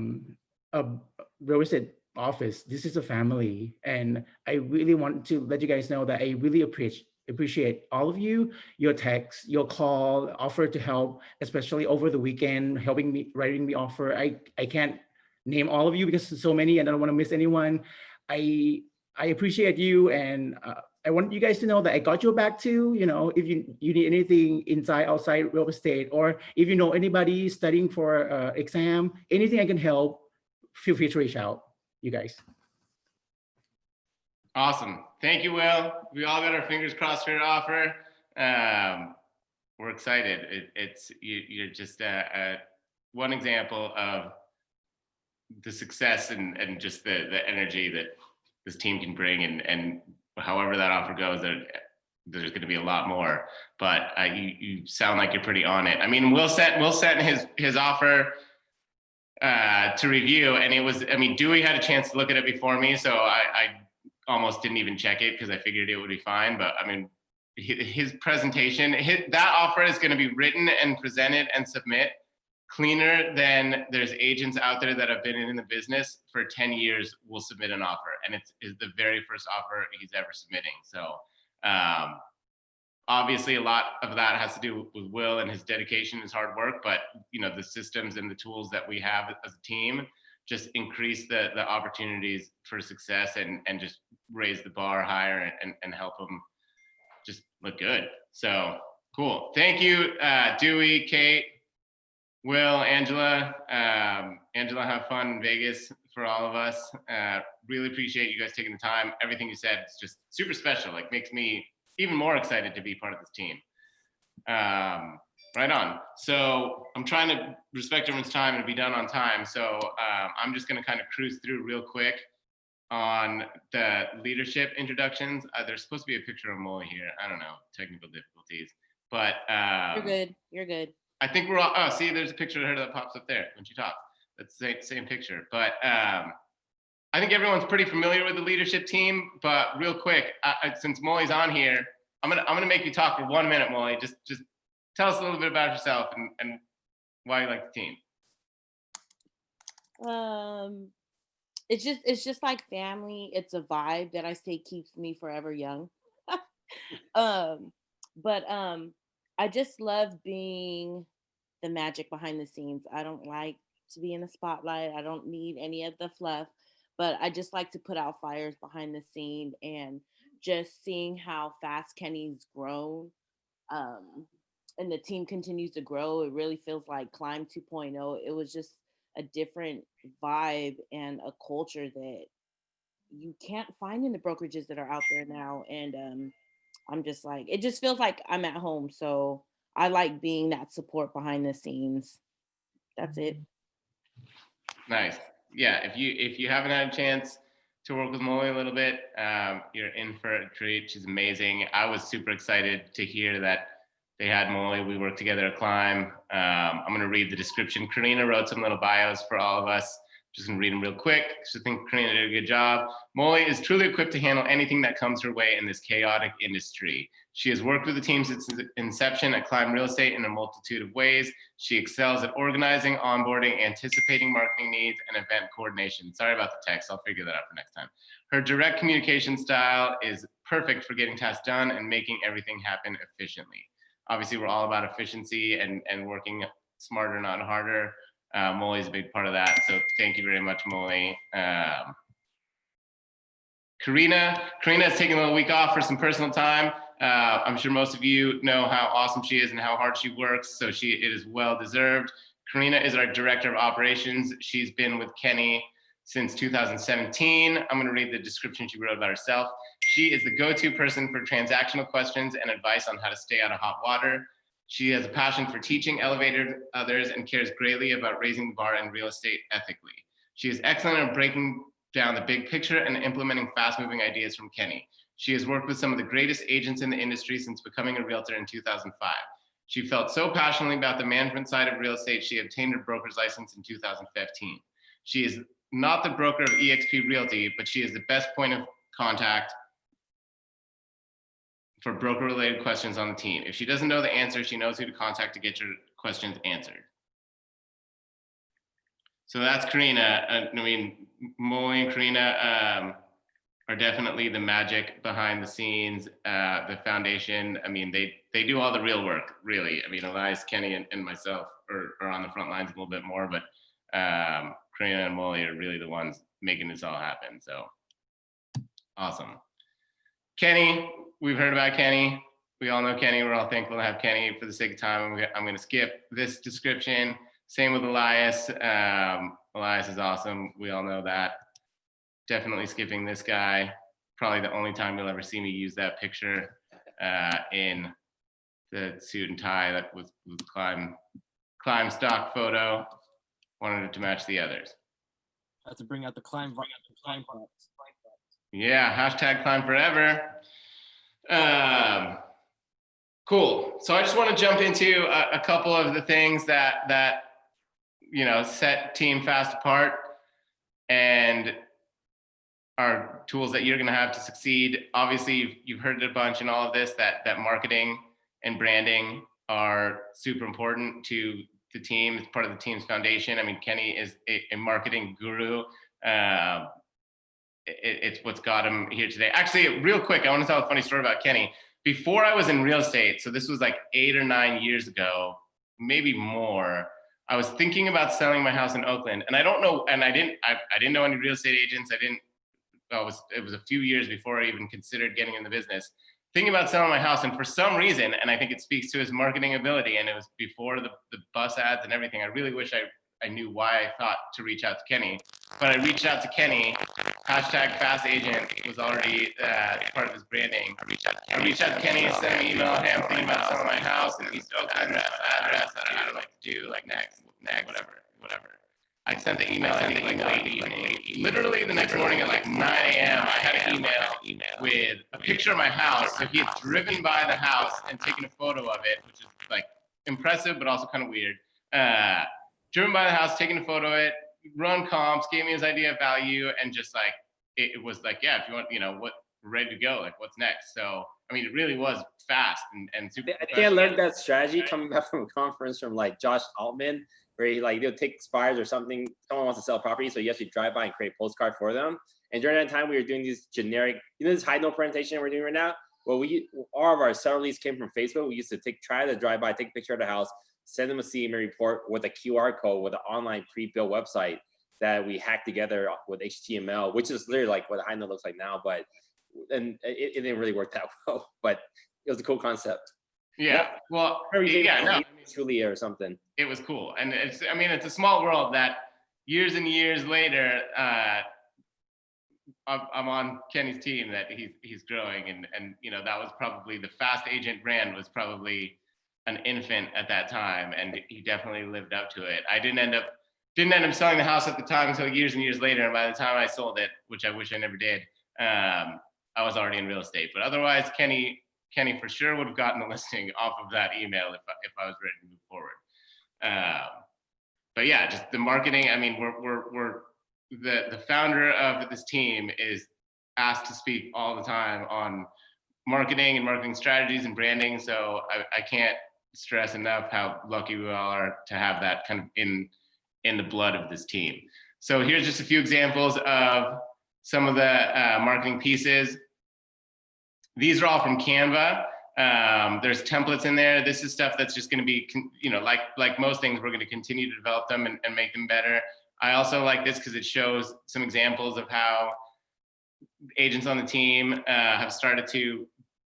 [SPEAKER 8] real estate office. This is a family, and I really want to let you guys know that I really appreciate all of you, your text, your call, offer to help, especially over the weekend, helping me, writing the offer. I can't name all of you because there's so many and I don't want to miss anyone. I appreciate you, and I want you guys to know that I got your back too. If you need anything inside, outside real estate, or if you know anybody studying for exam, anything I can help, feel free to reach out, you guys.
[SPEAKER 1] Awesome. Thank you, Will. We all got our fingers crossed for your offer. We're excited. You're just one example of the success and just the energy that this team can bring, and however that offer goes, there's going to be a lot more. But you sound like you're pretty on it. I mean, Will sent his offer to review, and it was, I mean, Dewey had a chance to look at it before me, so I almost didn't even check it because I figured it would be fine. But I mean, his presentation, that offer is going to be written and presented and submit cleaner than there's agents out there that have been in the business for 10 years will submit an offer, and it's the very first offer he's ever submitting. So obviously a lot of that has to do with Will and his dedication, his hard work, but the systems and the tools that we have as a team just increase the opportunities for success and just raise the bar higher and help them just look good. So cool. Thank you, Dewey, Kate, Will, Angela. Angela, have fun in Vegas for all of us. Really appreciate you guys taking the time. Everything you said is just super special. Like, makes me even more excited to be part of this team. Right on. So I'm trying to respect everyone's time and be done on time. So I'm just going to kind of cruise through real quick on the leadership introductions. There's supposed to be a picture of Molly here. I don't know, technical difficulties, but
[SPEAKER 9] You're good. You're good.
[SPEAKER 1] I think we're all, oh, see, there's a picture of her that pops up there when she talks. That's the same picture. But I think everyone's pretty familiar with the leadership team, but real quick, since Molly's on here, I'm gonna make you talk for 1 minute, Molly. Just tell us a little bit about yourself and why you like the team.
[SPEAKER 9] It's just like family. It's a vibe that I say keeps me forever young. But I just love being the magic behind the scenes. I don't like to be in the spotlight. I don't need any of the fluff, but I just like to put out fires behind the scene, and just seeing how fast Kenny's grown, and the team continues to grow. It really feels like Climb 2.0. It was just a different vibe and a culture that you can't find in the brokerages that are out there now. And I'm just like, it just feels like I'm at home. So I like being that support behind the scenes. That's it.
[SPEAKER 1] Nice. Yeah, if you haven't had a chance to work with Molly a little bit, you're in for a treat. She's amazing. I was super excited to hear that they had Molly. We worked together at Climb. I'm going to read the description. Karina wrote some little bios for all of us. Just going to read them real quick. So I think Karina did a good job. Molly is truly equipped to handle anything that comes her way in this chaotic industry. She has worked with the team since inception at Climb Real Estate in a multitude of ways. She excels at organizing, onboarding, anticipating marketing needs, and event coordination. Sorry about the text. I'll figure that out for next time. Her direct communication style is perfect for getting tasks done and making everything happen efficiently. Obviously, we're all about efficiency and working smarter, not harder. Molly's a big part of that. So thank you very much, Molly. Karina is taking a little week off for some personal time. I'm sure most of you know how awesome she is and how hard she works. So it is well deserved. Karina is our director of operations. She's been with Kenny since 2017. I'm going to read the description she wrote about herself. She is the go-to person for transactional questions and advice on how to stay out of hot water. She has a passion for teaching, elevating others, and cares greatly about raising the bar in real estate ethically. She is excellent at breaking down the big picture and implementing fast-moving ideas from Kenny. She has worked with some of the greatest agents in the industry since becoming a realtor in 2005. She felt so passionately about the management side of real estate, she obtained her broker's license in 2015. She is not the broker of eXp Realty, but she is the best point of contact for broker-related questions on the team. If she doesn't know the answer, she knows who to contact to get your questions answered. So that's Karina. I mean, Molly and Karina are definitely the magic behind the scenes, the foundation. I mean, they do all the real work, really. I mean, Elias, Kenny, and myself are on the front lines a little bit more, but Karina and Molly are really the ones making this all happen. So awesome. Kenny, we've heard about Kenny. We all know Kenny. We're all thankful to have Kenny. For the sake of time, I'm going to skip this description. Same with Elias. Elias is awesome. We all know that. Definitely skipping this guy. Probably the only time you'll ever see me use that picture in the suit and tie that was Climb stock photo. Wanted it to match the others.
[SPEAKER 5] Have to bring out the Climb products.
[SPEAKER 1] Yeah, hashtag Climb forever. Cool. So I just want to jump into a couple of the things that set Team Fast apart and are tools that you're going to have to succeed. Obviously, you've heard it a bunch in all of this that marketing and branding are super important to the team. It's part of the team's foundation. I mean, Kenny is a marketing guru. It's what's got him here today. Actually, real quick, I want to tell a funny story about Kenny. Before I was in real estate, so this was like 8 or 9 years ago, maybe more, I was thinking about selling my house in Oakland, and I don't know, and I didn't know any real estate agents. It was a few years before I even considered getting in the business. Thinking about selling my house, and for some reason, and I think it speaks to his marketing ability, and it was before the bus ads and everything. I really wish I knew why I thought to reach out to Kenny, but I reached out to Kenny. Hashtag Fast Agent was already part of his branding. I reached out to Kenny and sent an email. Hey, I'm thinking about selling my house in East Oakland. Address that I'd like to do, like next, whatever. I sent the email late. Literally the next morning at like 9 a.m. I had an email with a picture of my house. So he had driven by the house and taken a photo of it, which is like impressive, but also kind of weird. Driven by the house, taking a photo of it, run comps, gave me his idea of value, and just like it was like, yeah, if you want, what, we're ready to go. Like, what's next? So I mean, it really was fast and super.
[SPEAKER 3] I think I learned that strategy coming back from a conference from like Josh Altman, where he like they'll take expires or something. Someone wants to sell property, so you actually drive by and create a postcard for them. And during that time, we were doing these generic, this high note presentation we're doing right now. Well, all of our seller leads came from Facebook. We used to try to drive by, take a picture of the house, send them a CMA report with a QR code with an online pre-built website that we hacked together with HTML, which is literally like what a high note looks like now. But and it didn't really work that well. But it was a cool concept.
[SPEAKER 1] Yeah. Well,
[SPEAKER 3] Julia or something.
[SPEAKER 1] It was cool, and it's a small world that years and years later, I'm on Kenny's team that he's growing, and that was probably the Fast Agent brand was probably an infant at that time, and he definitely lived up to it. I didn't end up selling the house at the time until years and years later, and by the time I sold it, which I wish I never did, I was already in real estate. But otherwise, Kenny for sure would have gotten the listing off of that email if I was ready to move forward. But yeah, just the marketing. I mean, we're the founder of this team is asked to speak all the time on marketing and marketing strategies and branding. So I can't stress enough how lucky we all are to have that kind of in the blood of this team. So here's just a few examples of some of the marketing pieces. These are all from Canva. There's templates in there. This is stuff that's just going to be, like most things, we're going to continue to develop them and make them better. I also like this because it shows some examples of how agents on the team have started to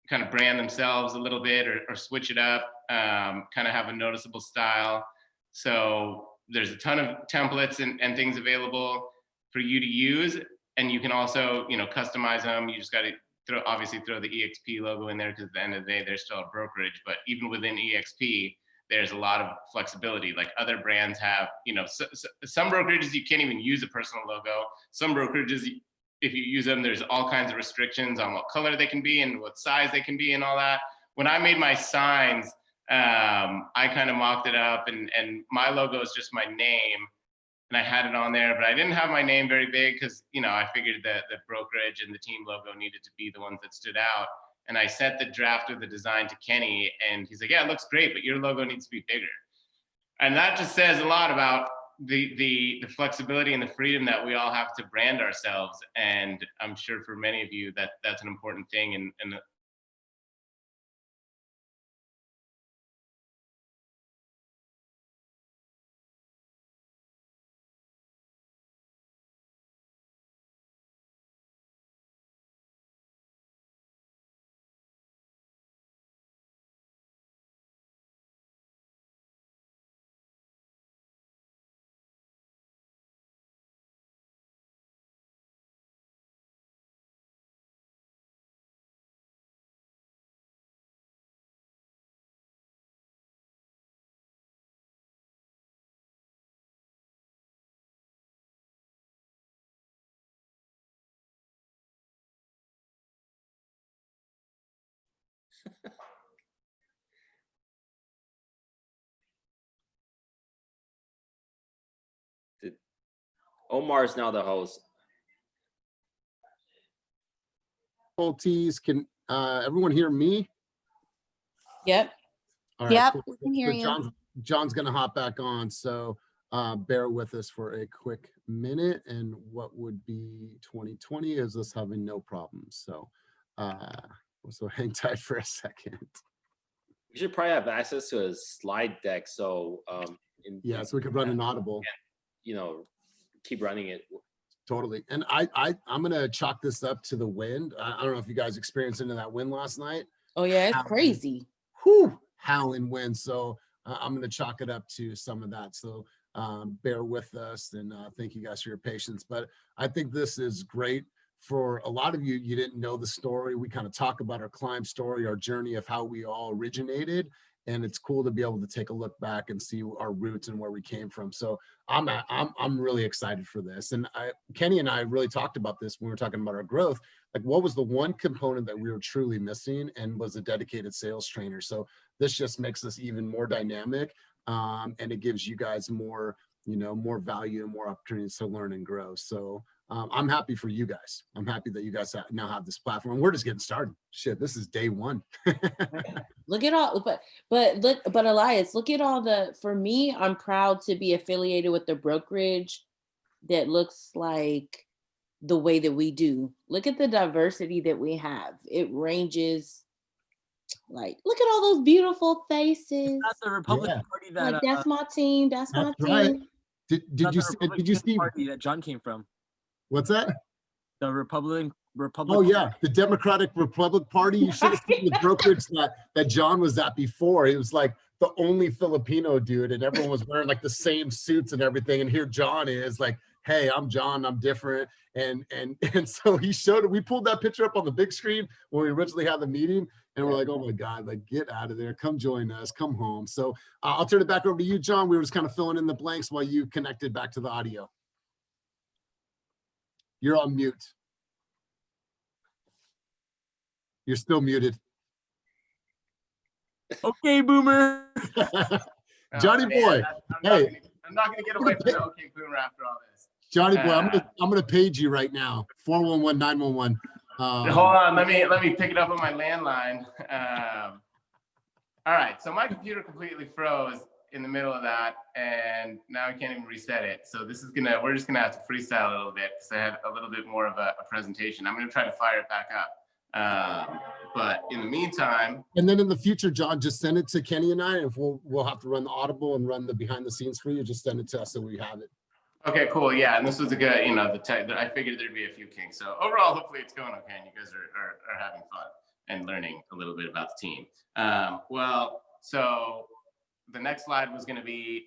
[SPEAKER 1] kind of brand themselves a little bit or switch it up, kind of have a noticeable style. So there's a ton of templates and things available for you to use. And you can also, customize them. You just got to obviously throw the EXP logo in there because at the end of the day, they're still a brokerage. But even within EXP, there's a lot of flexibility. Like other brands have, some brokerages, you can't even use a personal logo. Some brokerages, if you use them, there's all kinds of restrictions on what color they can be and what size they can be and all that. When I made my signs, I kind of mocked it up and my logo is just my name. And I had it on there, but I didn't have my name very big because, I figured that the brokerage and the team logo needed to be the ones that stood out. And I sent the draft of the design to Kenny and he's like, yeah, it looks great, but your logo needs to be bigger. And that just says a lot about the flexibility and the freedom that we all have to brand ourselves. And I'm sure for many of you that's an important thing. And
[SPEAKER 3] Omar is now the host.
[SPEAKER 6] Can everyone hear me?
[SPEAKER 9] Yep.
[SPEAKER 6] All right,
[SPEAKER 2] Yep,
[SPEAKER 6] cool.
[SPEAKER 2] we can hear
[SPEAKER 6] So
[SPEAKER 2] you.
[SPEAKER 6] John's gonna hop back on, so bear with us for a quick minute. And what would be 2020 is us having no problems. So hang tight for a second.
[SPEAKER 3] We should probably have access to a slide deck, so
[SPEAKER 6] Yeah, so we could run an audible.
[SPEAKER 3] you know, keep running it.
[SPEAKER 6] Totally. And I'm gonna chalk this up to the wind. I don't know if you guys experienced into that wind last night.
[SPEAKER 9] Oh yeah, it's
[SPEAKER 6] Howling.
[SPEAKER 9] crazy.
[SPEAKER 6] Whew, howling wind. So I'm gonna chalk it up to some of that. So bear with us, and thank you guys for your patience. But I think this is great for a lot of you. You didn't know the story. We kind of talk about our climb story, our journey of how we all originated. And it's cool to be able to take a look back and see our roots and where we came from. So I'm really excited for this. And Kenny and I really talked about this when we were talking about our growth. Like, what was the one component that we were truly missing, and was a dedicated sales trainer. So this just makes us even more dynamic, and it gives you guys more, more value and more opportunities to learn and grow. So I'm happy for you guys. I'm happy that you guys now have this platform. And we're just getting started. Shit, this is day one.
[SPEAKER 9] Look at all, but Elias, look at all for me, I'm proud to be affiliated with the brokerage that looks like the way that we do. Look at the diversity that we have. It ranges, like, look at all those beautiful faces.
[SPEAKER 5] That's the Republican Party that.
[SPEAKER 9] Like, that's my team. That's my
[SPEAKER 6] right.
[SPEAKER 9] team.
[SPEAKER 6] Did you see
[SPEAKER 5] party that John came from?
[SPEAKER 6] What's that?
[SPEAKER 5] The Republican.
[SPEAKER 6] Oh yeah, the Democratic Republic Party. You should have seen the brokerage that John was at before. He was like the only Filipino dude, and everyone was wearing like the same suits and everything. And here John is like, hey, I'm John, I'm different. And so he showed it. We pulled that picture up on the big screen when we originally had the meeting, and we're like, oh my God, like, get out of there, come join us, come home. So I'll turn it back over to you, John. We were just kind of filling in the blanks while you connected back to the audio. You're on mute. You're still muted.
[SPEAKER 5] Okay, Boomer.
[SPEAKER 6] Johnny boy.
[SPEAKER 1] I'm not gonna get away from the okay boomer after all this.
[SPEAKER 6] Johnny boy, I'm gonna page you right now. 411-911.
[SPEAKER 1] Hold on, let me pick it up on my landline. All right, so my computer completely froze in the middle of that, and now I can't even reset it. So we're just gonna have to freestyle a little bit, because I had a little bit more of a presentation. I'm gonna try to fire it back up. But in the meantime,
[SPEAKER 6] and then in the future, John, just send it to Kenny and I. If we'll have to run the audible and run the behind the scenes for you, just send it to us so we have it.
[SPEAKER 1] okay, cool. Yeah, and this was a good, I figured there'd be a few kinks. So overall, hopefully it's going okay, and you guys are having fun and learning a little bit about the team. Well, so the next slide was going to be,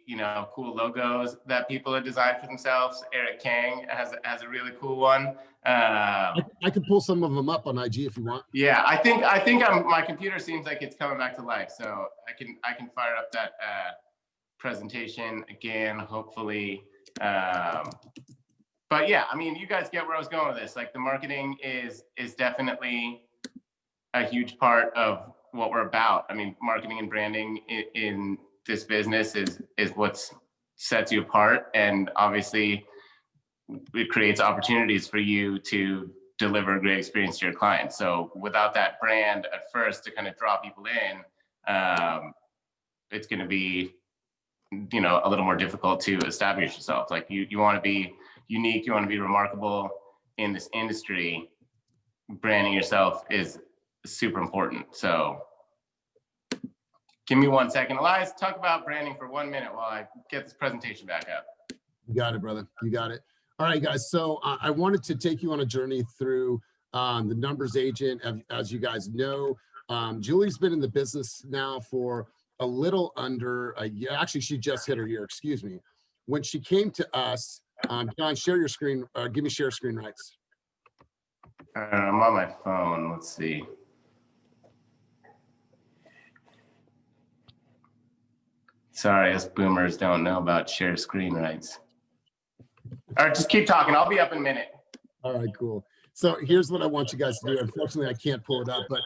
[SPEAKER 1] cool logos that people have designed for themselves. Eric Kang has a really cool one.
[SPEAKER 6] I can pull some of them up on IG if you want.
[SPEAKER 1] Yeah, I think my computer seems like it's coming back to life, so I can fire up that presentation again, hopefully. But yeah, I mean, you guys get where I was going with this. Like, the marketing is definitely a huge part of what we're about. I mean, marketing and branding in this business is what sets you apart, and obviously it creates opportunities for you to deliver a great experience to your clients. So without that brand at first to kind of draw people in, it's going to be, a little more difficult to establish yourself. Like, you want to be unique, you want to be remarkable in this industry. Branding yourself is super important. So give me 1 second. Elias, talk about branding for 1 minute while I get this presentation back up.
[SPEAKER 6] You got it, brother. You got it. All right, guys. So I wanted to take you on a journey through the numbers agent. As you guys know, Julie's been in the business now for a little under a year. Actually, she just hit her year, excuse me. When she came to us, John, share your screen, give me share screen rights.
[SPEAKER 1] I'm on my phone, let's see. Sorry, us boomers don't know about share screen rights. All right, just keep talking. I'll be up in a minute.
[SPEAKER 6] All right, cool. So here's what I want you guys to do. Unfortunately, I can't pull it up, but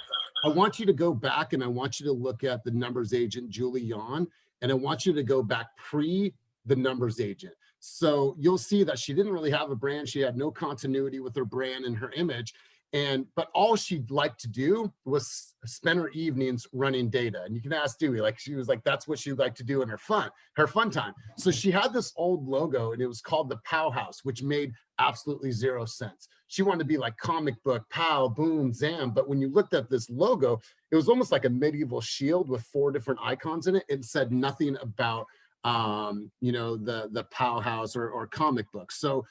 [SPEAKER 6] I want you to go back and I want you to look at the numbers agent, Julie Yon, and I want you to go back pre the numbers agent. So you'll see that she didn't really have a brand. She had no continuity with her brand and her image. But all she'd like to do was spend her evenings running data. And you can ask Dewey, like she was like, that's what she'd like to do in her fun time. So she had this old logo and it was called the Pow House, which made absolutely zero sense. She wanted to be like comic book, pow, boom, zam. But when you looked at this logo, it was almost like a medieval shield with 4 different icons in it. It said nothing about, the Pow House or comic books. So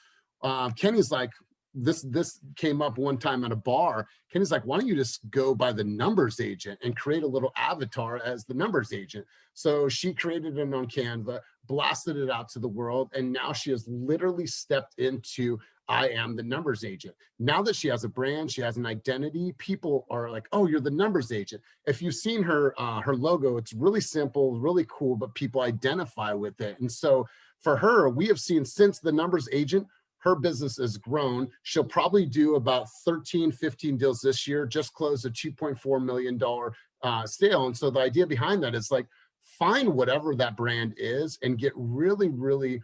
[SPEAKER 6] Kenny's like, this came up one time at a bar. Kenny's like, why don't you just go by the numbers agent and create a little avatar as the numbers agent? So she created it on Canva, blasted it out to the world, and now she has literally stepped into I am the numbers agent. Now that she has a brand, she has an identity, people are like, oh, you're the numbers agent. If you've seen her logo, it's really simple, really cool, but people identify with it. And so for her, we have seen since the numbers agent, her business has grown. She'll probably do about 13, 15 deals this year, just closed a $2.4 million sale. And so the idea behind that is like, find whatever that brand is and get really, really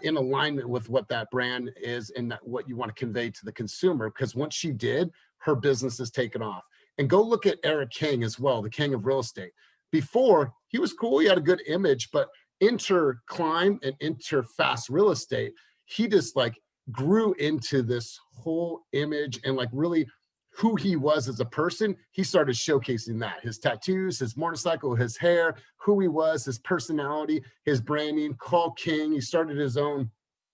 [SPEAKER 6] in alignment with what that brand is and what you want to convey to the consumer. Because once she did, her business has taken off. And go look at Eric King as well, the king of real estate. Before, he was cool, he had a good image, but enter Climb and enter Fast Real Estate, he just like grew into this whole image and like really who he was as a person. He started showcasing that, his tattoos, his motorcycle, his hair, who he was, his personality, his branding. Call King, he started his own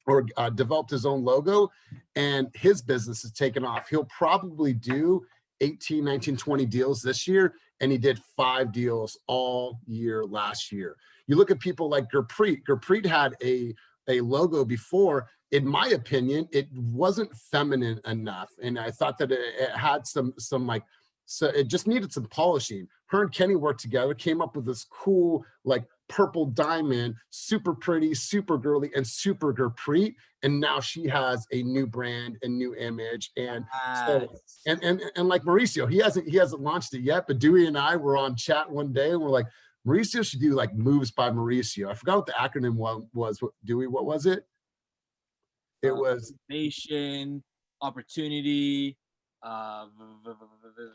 [SPEAKER 6] or developed his own logo, and his business has taken off. He'll probably do 18, 19, 20 deals this year, and he did 5 deals all year last year. You look at people like Gurpreet. Gurpreet had a logo before. In my opinion, it wasn't feminine enough. And I thought that it had some like, so it just needed some polishing. Her and Kenny worked together, came up with this cool, like purple diamond, super pretty, super girly, and super Gurpreet. And now she has a new brand and new image. And so, and like Mauricio, he hasn't launched it yet, but Dewey and I were on chat one day and we're like, Mauricio should do like Moves by Mauricio. I forgot what the acronym was. Dewey, what was it? It was
[SPEAKER 5] nation, opportunity,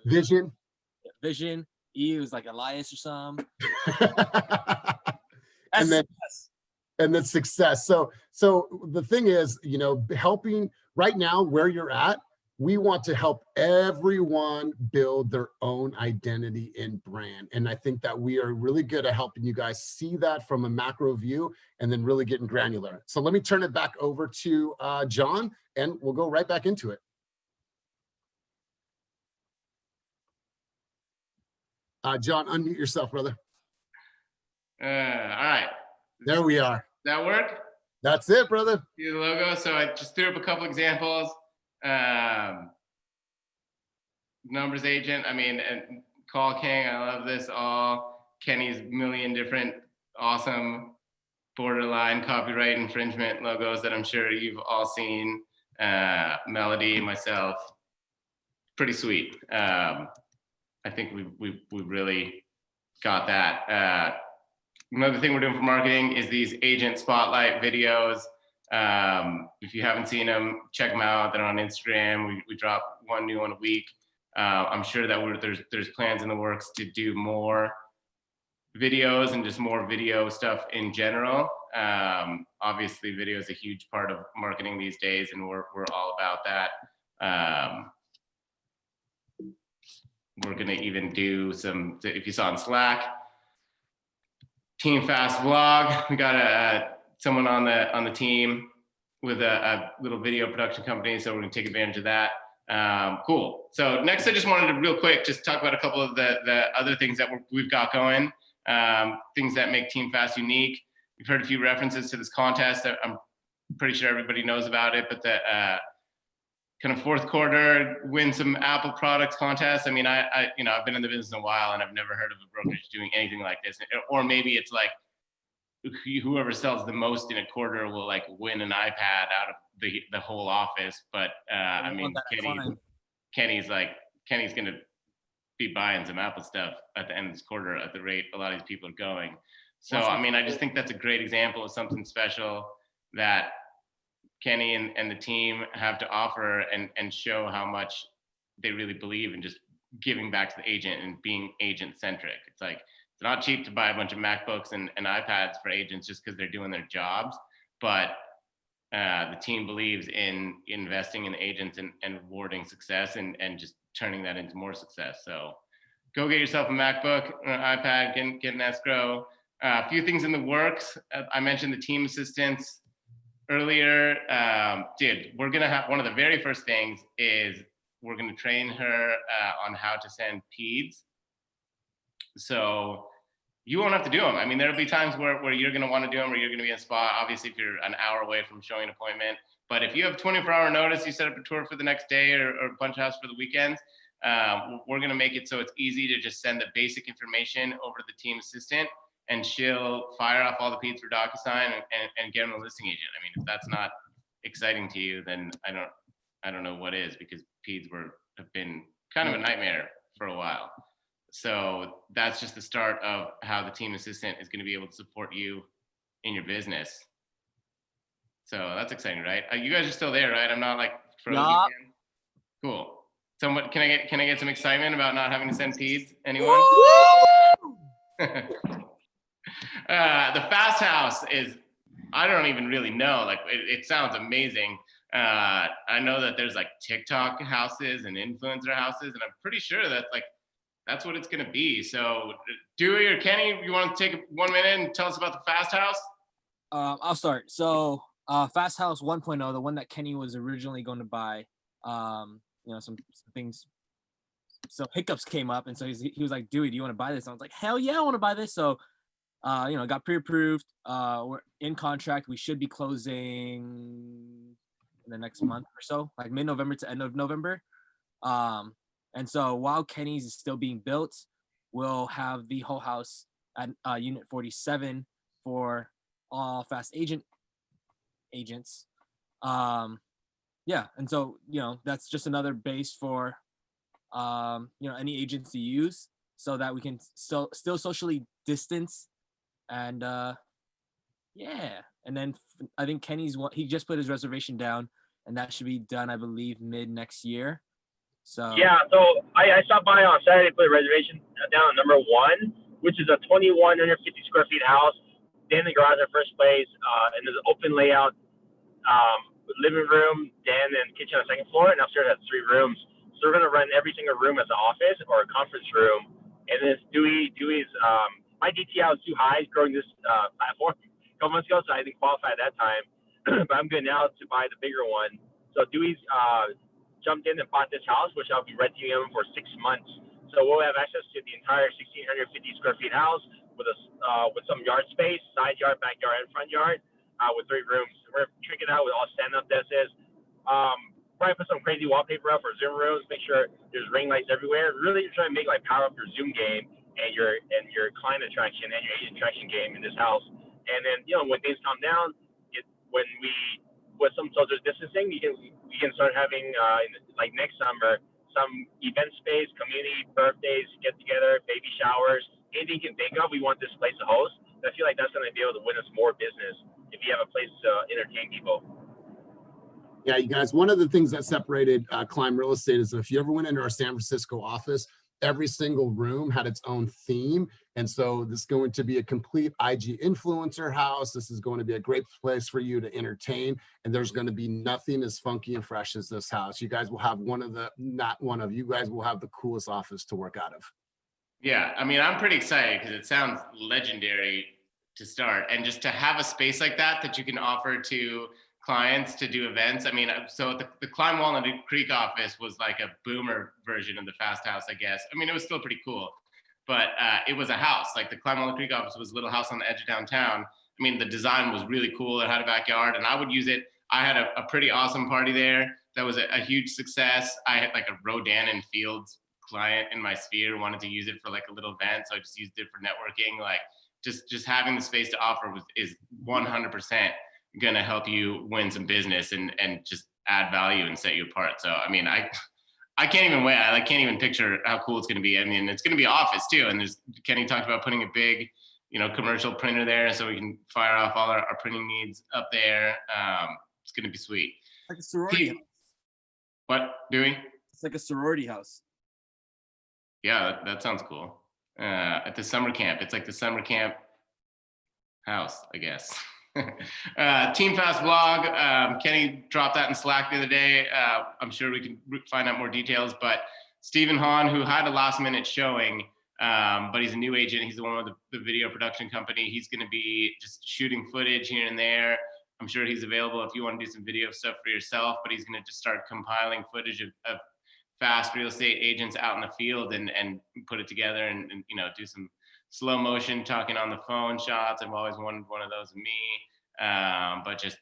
[SPEAKER 6] vision.
[SPEAKER 5] Vision. E was like Elias or something.
[SPEAKER 6] and then success. So the thing is, helping right now where you're at, we want to help everyone build their own identity and brand. And I think that we are really good at helping you guys see that from a macro view and then really getting granular. So let me turn it back over to John, and we'll go right back into it. John, unmute yourself, brother.
[SPEAKER 1] All right.
[SPEAKER 6] There we are.
[SPEAKER 1] That work?
[SPEAKER 6] That's it, brother.
[SPEAKER 1] See the logo. So I just threw up a couple examples. Numbers agent, and Call King, I love this all. Kenny's million different awesome borderline copyright infringement logos that I'm sure you've all seen. Melody, myself, pretty sweet. I think we really got that. Another thing we're doing for marketing is these agent spotlight videos. If you haven't seen them, check them out. They're on Instagram. We drop one new one a week. I'm sure that there's plans in the works to do more videos and just more video stuff in general. Obviously, video is a huge part of marketing these days, and we're all about that. We're gonna even do some, if you saw on Slack, Team Fast vlog. We got someone on the team with a little video production company, so we're gonna take advantage of that. Cool. So next, I just wanted to real quick just talk about a couple of the other things that we've got going, things that make Team Fast unique. We've heard a few references to this contest. I'm pretty sure everybody knows about it, but the kind of fourth quarter win some Apple products contest. I've been in the business a while and I've never heard of a brokerage doing anything like this. Or maybe it's like whoever sells the most in a quarter will like win an iPad out of the whole office. But Kenny's gonna be buying some Apple stuff at the end of this quarter at the rate a lot of these people are going. So I just think that's a great example of something special that Kenny and the team have to offer and show how much they really believe in just giving back to the agent and being agent centric. It's like, it's not cheap to buy a bunch of MacBooks and iPads for agents just because they're doing their jobs, but the team believes in investing in agents and rewarding success and just turning that into more success. So go get yourself a MacBook, an iPad, get an escrow. A few things in the works. I mentioned the team assistants earlier. Dude, we're gonna have, one of the very first things is we're gonna train her on how to send peds. So you won't have to do them. I mean, there'll be times where you're going to want to do them, where you're going to be in a spot. Obviously, if you're an hour away from showing an appointment, but if you have 24-hour notice, you set up a tour for the next day or bunch house for the weekends, we're going to make it so it's easy to just send the basic information over to the team assistant, and she'll fire off all the peds for DocuSign and get them a listing agent. I mean, if that's not exciting to you, then I don't know what is, because peds have been kind of a nightmare for a while. So that's just the start of how the team assistant is going to be able to support you in your business. So that's exciting, right? You guys are still there, right? I'm not like frozen.
[SPEAKER 5] Yeah.
[SPEAKER 1] Again. Cool. Someone, can I get some excitement about not having to send peds? Anyone? The Fast House is, I don't even really know. Like it sounds amazing. I know that there's like TikTok houses and influencer houses, and I'm pretty sure that's what it's going to be. So Dewey or Kenny, you want to take 1 minute and tell us about the Fast House?
[SPEAKER 5] I'll start. So Fast House 1.0, the one that Kenny was originally going to buy, some things, so hiccups came up, and so he was like, Dewey, do you want to buy this? I was like, hell yeah, I want to buy this. So got pre-approved. We're in contract. We should be closing in the next month or so, like mid-November to end of November. And so while Kenny's is still being built, we'll have the whole house at Unit 47 for all fast agents. And so, that's just another base for, any agents to use, so that we can still socially distance. And and then I think he just put his reservation down, and that should be done, I believe, mid next year. So
[SPEAKER 10] I stopped by on Saturday, put a reservation down on number 1, which is a 2,150 square feet house. Den and garage in first place, and there's an open layout, with living room, den, and kitchen on the second floor, and upstairs has 3 rooms. So we're gonna run every single room as an office or a conference room. And then Dewey's my DTI was too high growing this platform a couple months ago, so I didn't qualify at that time. But I'm good now to buy the bigger one. So Dewey's jumped in and bought this house, which I'll be renting him for 6 months. So we'll have access to the entire 1,650 square feet house with some yard space, side yard, backyard, and front yard, with 3 rooms. We're tricking out with all stand-up desks. Probably put some crazy wallpaper up for Zoom rooms. Make sure there's ring lights everywhere. Really trying to make power up your Zoom game and your client attraction and your agent attraction game in this house. And then when things calm down, with some social distancing, we can start having like next summer some event space, community birthdays, get together, baby showers, anything you can think of. We want this place to host. And I feel like that's going to be able to win us more business if you have a place to entertain people.
[SPEAKER 6] Yeah, you guys, one of the things that separated Climb Real Estate is that if you ever went into our San Francisco office, every single room had its own theme. And so this is going to be a complete IG influencer house. This is going to be a great place for you to entertain. And there's going to be nothing as funky and fresh as this house. You guys will have you guys will have the coolest office to work out of.
[SPEAKER 1] Yeah, I mean, I'm pretty excited because it sounds legendary to start. And just to have a space like that you can offer to clients to do events. I mean, so the Climb Walnut Creek office was like a boomer version of the Fast House, I guess. I mean, it was still pretty cool, but it was a house. Like the Climb Walnut Creek office was a little house on the edge of downtown. I mean, the design was really cool. It had a backyard, and I would use it. I had a pretty awesome party there. That was a huge success. I had like a Rodan and Fields client in my sphere, wanted to use it for like a little event, so I just used it for networking. Like just having the space to offer is 100% gonna help you win some business and just add value and set you apart. So I mean, I can't even wait. I can't even picture how cool it's gonna be. I mean, it's gonna be office too. And Kenny talked about putting a big, commercial printer there, so we can fire off all our printing needs up there. It's gonna be sweet.
[SPEAKER 5] Like a sorority.
[SPEAKER 1] What, Dewey?
[SPEAKER 5] It's like a sorority house.
[SPEAKER 1] Yeah, that sounds cool. At the summer camp, it's like the summer camp house, I guess. Team Fast vlog. Kenny dropped that in Slack the other day. I'm sure we can find out more details. But Stephen Hahn, who had a last minute showing, but he's a new agent. He's the one with the video production company. He's going to be just shooting footage here and there. I'm sure he's available if you want to do some video stuff for yourself. But he's going to just start compiling footage of fast real estate agents out in the field and put it together and you know, do some slow motion talking on the phone shots. I've always wanted one of those of me, but just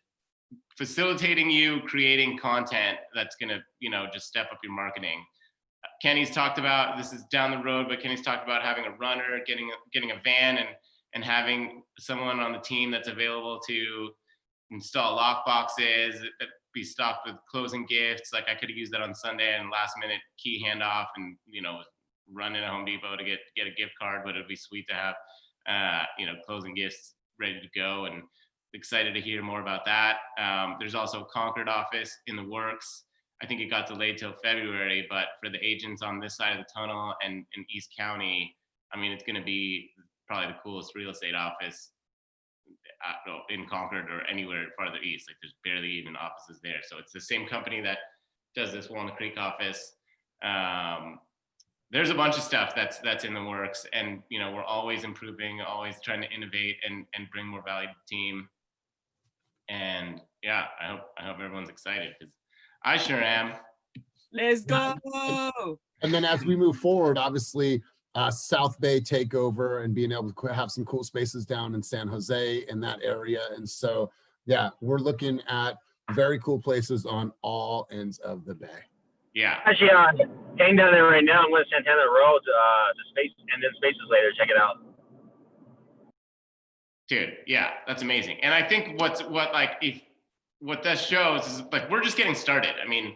[SPEAKER 1] facilitating you creating content that's gonna, you know, just step up your marketing. Kenny's talked about, this is down the road, but Kenny's talked about having a runner, getting a van and having someone on the team that's available to install lock boxes, be stocked with closing gifts. Like I could have used that on Sunday and last minute key handoff and, you know, run in a Home Depot to get a gift card, but it'd be sweet to have, you know, closing gifts ready to go, and excited to hear more about that. There's also a Concord office in the works. I think it got delayed till February, but for the agents on this side of the tunnel and in East County, I mean, it's going to be probably the coolest real estate office in Concord or anywhere farther east. Like there's barely even offices there. So it's the same company that does this Walnut Creek office. There's a bunch of stuff that's in the works, and you know, we're always improving, always trying to innovate and bring more value to the team. And yeah, I hope everyone's excited, because I sure am.
[SPEAKER 5] Let's go.
[SPEAKER 6] And then as we move forward, obviously, South Bay takeover and being able to have some cool spaces down in San Jose in that area. And so, yeah, we're looking at very cool places on all ends of the Bay.
[SPEAKER 1] Yeah.
[SPEAKER 10] Actually, heading down there right now. I'm going to Santana Road, the space, and then Spaces later. Check it out.
[SPEAKER 1] Dude, yeah, that's amazing. And I think what that shows is like we're just getting started. I mean,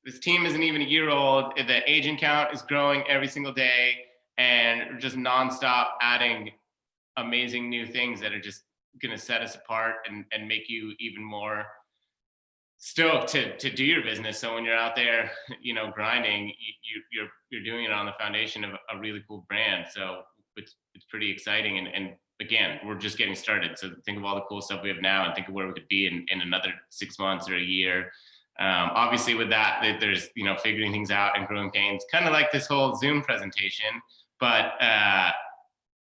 [SPEAKER 1] this team isn't even a year old. The agent count is growing every single day, and we're just nonstop adding amazing new things that are just going to set us apart and make you even more stoked to do your business. So when you're out there, you know, grinding, you're doing it on the foundation of a really cool brand. So it's pretty exciting. And again, we're just getting started. So think of all the cool stuff we have now and think of where we could be in another 6 months or a year. Obviously with that, there's, you know, figuring things out and growing pains, kind of like this whole Zoom presentation, but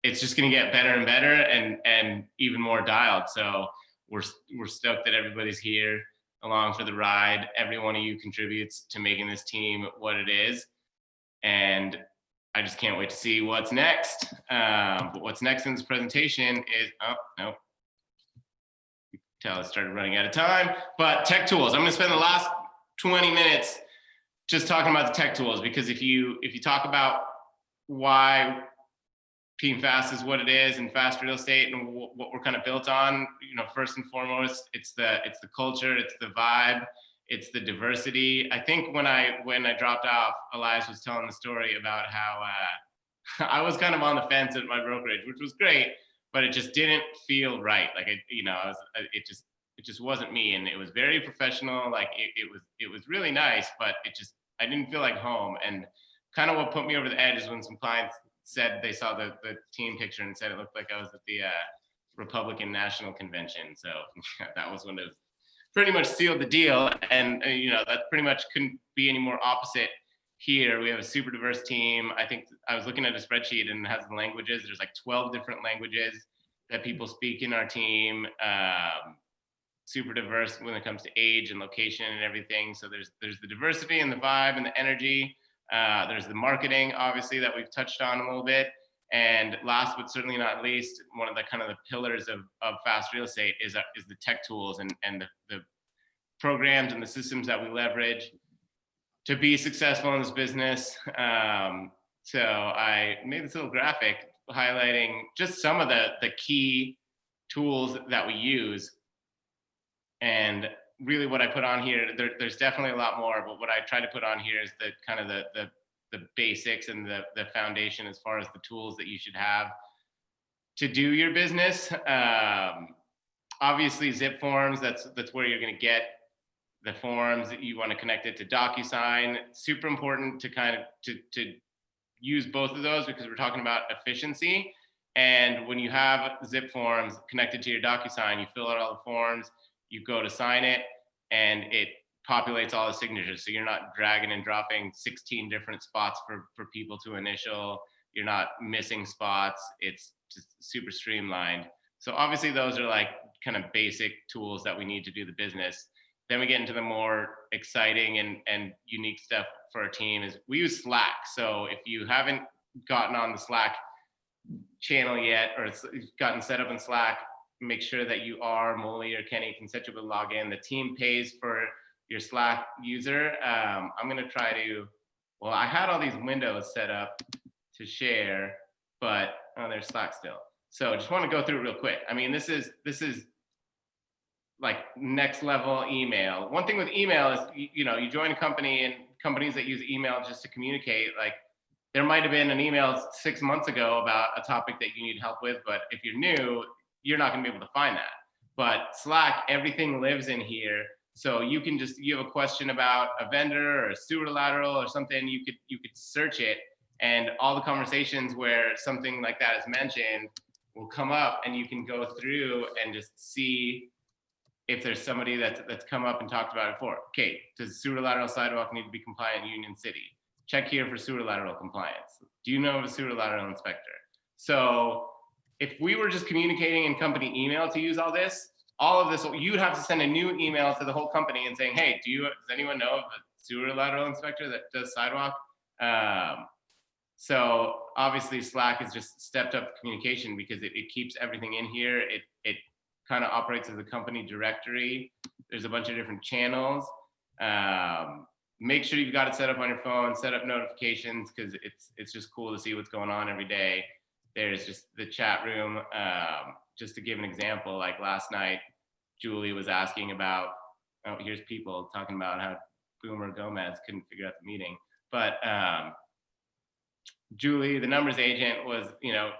[SPEAKER 1] it's just going to get better and better and even more dialed. So we're stoked that everybody's here along for the ride. Every one of you contributes to making this team what it is. And I just can't wait to see what's next. But what's next in this presentation is, oh, no. Tell it started running out of time, but tech tools. I'm gonna spend the last 20 minutes just talking about the tech tools, because if you talk about why Team Fast is what it is and fast real estate and what we're kind of built on, you know, first and foremost, it's the culture, it's the vibe, it's the diversity. I think when I dropped off, Elias was telling the story about how I was kind of on the fence at my brokerage, which was great, but it just didn't feel right. Like it just wasn't me, and it was very professional. Like it was really nice, but I didn't feel like home. And kind of what put me over the edge is when some clients said they saw the team picture and said it looked like I was at the Republican National Convention. So that was when it pretty much sealed the deal. And you know, that pretty much couldn't be any more opposite here. We have a super diverse team. I think I was looking at a spreadsheet and it has the languages. There's like 12 different languages that people speak in our team. Super diverse when it comes to age and location and everything. So there's the diversity and the vibe and the energy. There's the marketing, obviously, that we've touched on a little bit. And last but certainly not least, one of the kind of the pillars of fast real estate is the tech tools and the programs and the systems that we leverage to be successful in this business. So I made this little graphic highlighting just some of the key tools that we use. And really what I put on here, there's definitely a lot more, but what I try to put on here is the kind of the basics and the foundation as far as the tools that you should have to do your business. Obviously Zip Forms, that's where you're going to get the forms, you want to connect it to DocuSign. Super important to kind of to use both of those because we're talking about efficiency. And when you have zip forms connected to your DocuSign, you fill out all the forms, you go to sign it, and it populates all the signatures. So you're not dragging and dropping 16 different spots for people to initial. You're not missing spots. It's just super streamlined. So obviously those are like kind of basic tools that we need to do the business. Then we get into the more exciting and unique stuff for our team is we use Slack. So if you haven't gotten on the Slack channel yet or gotten set up in Slack, make sure that you are. Molly or Kenny can set you up a login. The team pays for your Slack user. I'm gonna try to, well, I had all these windows set up to share, but oh, there's Slack still. So just want to go through it real quick. I mean, this is like next level email. One thing with email is, you know, you join a company and companies that use email just to communicate, like there might've been an email 6 months ago about a topic that you need help with, but if you're new, you're not gonna be able to find that. But Slack, everything lives in here. So you can just, you have a question about a vendor or a sewer lateral or something, you could search it, and all the conversations where something like that is mentioned will come up, and you can go through and just see if there's somebody that's come up and talked about it before. Okay, does sewer lateral sidewalk need to be compliant in Union City? Check here for sewer lateral compliance. Do you know of a sewer lateral inspector? So if we were just communicating in company email to use all of this, you'd have to send a new email to the whole company and saying, hey, does anyone know of a sewer lateral inspector that does sidewalk? So obviously Slack has just stepped up communication because it keeps everything in here. It kind of operates as a company directory. There's a bunch of different channels. Make sure you've got it set up on your phone, set up notifications, because it's just cool to see what's going on every day. There's just the chat room. Just to give an example, like last night, Julie was asking about, oh, here's people talking about how Boomer Gomez couldn't figure out the meeting. But Julie, the numbers agent, was, you know,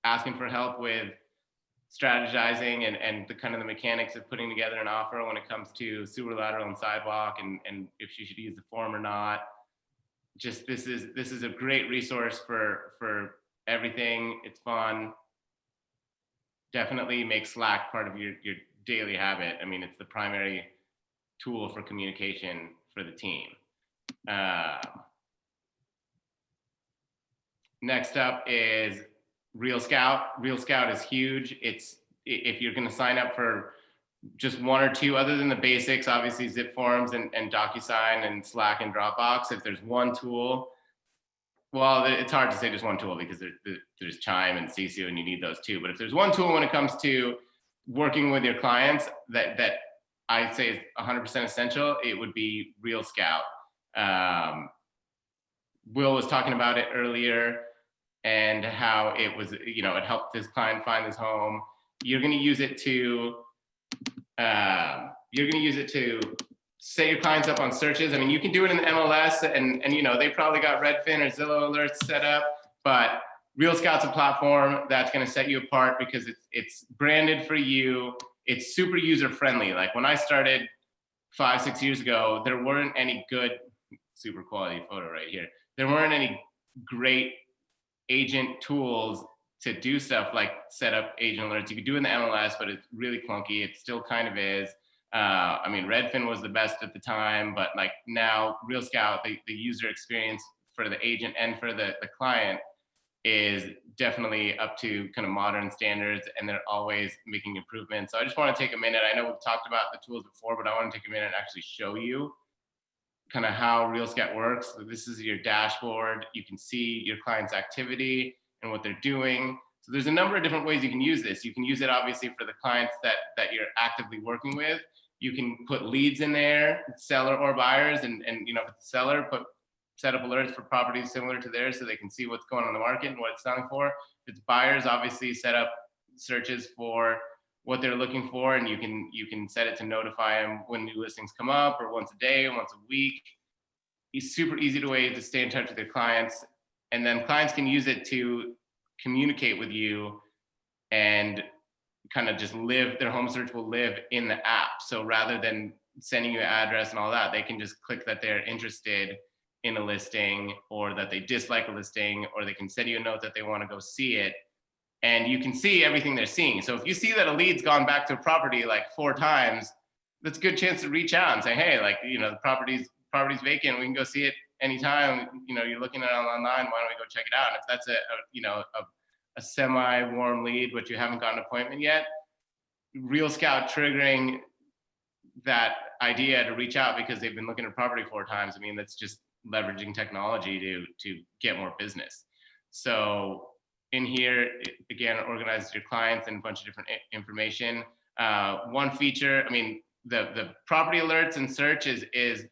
[SPEAKER 1] asking for help with strategizing and the kind of the mechanics of putting together an offer when it comes to sewer lateral and sidewalk, and if she should use the form or not. Just this is a great resource for everything. It's fun. Definitely make Slack part of your daily habit. I mean, it's the primary tool for communication for the team. Next up is Real Scout. Real Scout is huge. If you're going to sign up for just one or two, other than the basics, obviously zip forms and DocuSign and Slack and Dropbox, if there's one tool, well, it's hard to say just one tool because there's Chime and CCO and you need those too. But if there's one tool when it comes to working with your clients that I'd say is 100% essential, it would be Real Scout. Will was talking about it earlier and how it was, you know, it helped his client find his home. You're going to use it to set your clients up on searches. I mean, you can do it in the MLS and you know, they probably got Redfin or Zillow alerts set up, but Real Scout's a platform that's going to set you apart because it's branded for you. It's super user friendly. Like when I started 5-6 years ago, there weren't any good, super quality photo right here. There weren't any great agent tools to do stuff like set up agent alerts. You could do it in the MLS, but it's really clunky. It still kind of is. I mean, Redfin was the best at the time, but like now Real Scout, the user experience for the agent and for the client is definitely up to kind of modern standards, and they're always making improvements. So I just want to take a minute. I know we've talked about the tools before, but I want to take a minute and actually show you kind of how Real Scout works. So this is your dashboard. You can see your client's activity and what they're doing. So there's a number of different ways you can use this. You can use it obviously for the clients that you're actively working with. You can put leads in there, seller or buyers, and you know, if it's a seller, set up alerts for properties similar to theirs so they can see what's going on in the market and what it's selling for. If it's buyers, obviously set up searches for what they're looking for, and you can set it to notify them when new listings come up, or once a day, once a week. It's super easy way to stay in touch with their clients, and then clients can use it to communicate with you and kind of just live, their home search will live in the app. So rather than sending you an address and all that. They can just click that they're interested in a listing, or that they dislike a listing, or they can send you a note that they want to go see it. And you can see everything they're seeing. So if you see that a lead's gone back to a property like 4 times, that's a good chance to reach out and say, hey, like, you know, the property's vacant. We can go see it anytime. You know, you're looking at it online. Why don't we go check it out? And if that's a semi-warm lead, but you haven't gotten an appointment yet, Real Scout triggering that idea to reach out because they've been looking at property 4 times. I mean, that's just leveraging technology to get more business. So in here, again, it organizes your clients and a bunch of different information. One feature, I mean, the property alerts and search is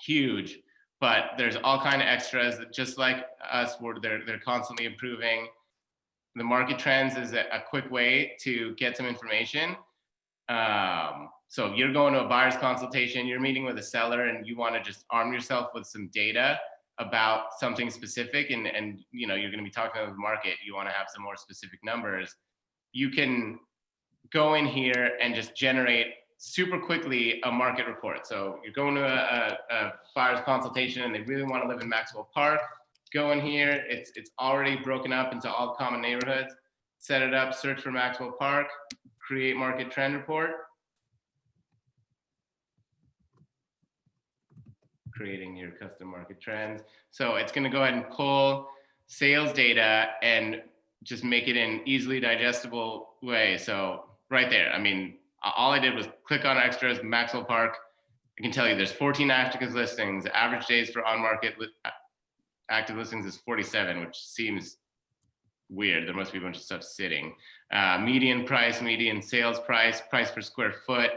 [SPEAKER 1] huge, but there's all kind of extras that, just like us, they're constantly improving. The market trends is a quick way to get some information. So you're going to a buyer's consultation, you're meeting with a seller, and you want to just arm yourself with some data about something specific, and you know, you're going to be talking to the market, you want to have some more specific numbers. You can go in here and just generate super quickly a market report. So you're going to a buyer's consultation and they really want to live in Maxwell Park. Go in here, it's already broken up into all the common neighborhoods. Set it up, search for Maxwell Park, create market trend report. Creating your custom market trends. So it's going to go ahead and pull sales data and just make it in easily digestible way. So right there, I mean, all I did was click on extras, Maxwell Park. I can tell you there's 14 active listings. Average days for on-market active listings is 47, which seems weird. There must be a bunch of stuff sitting. Median price, median sales price, price per square foot,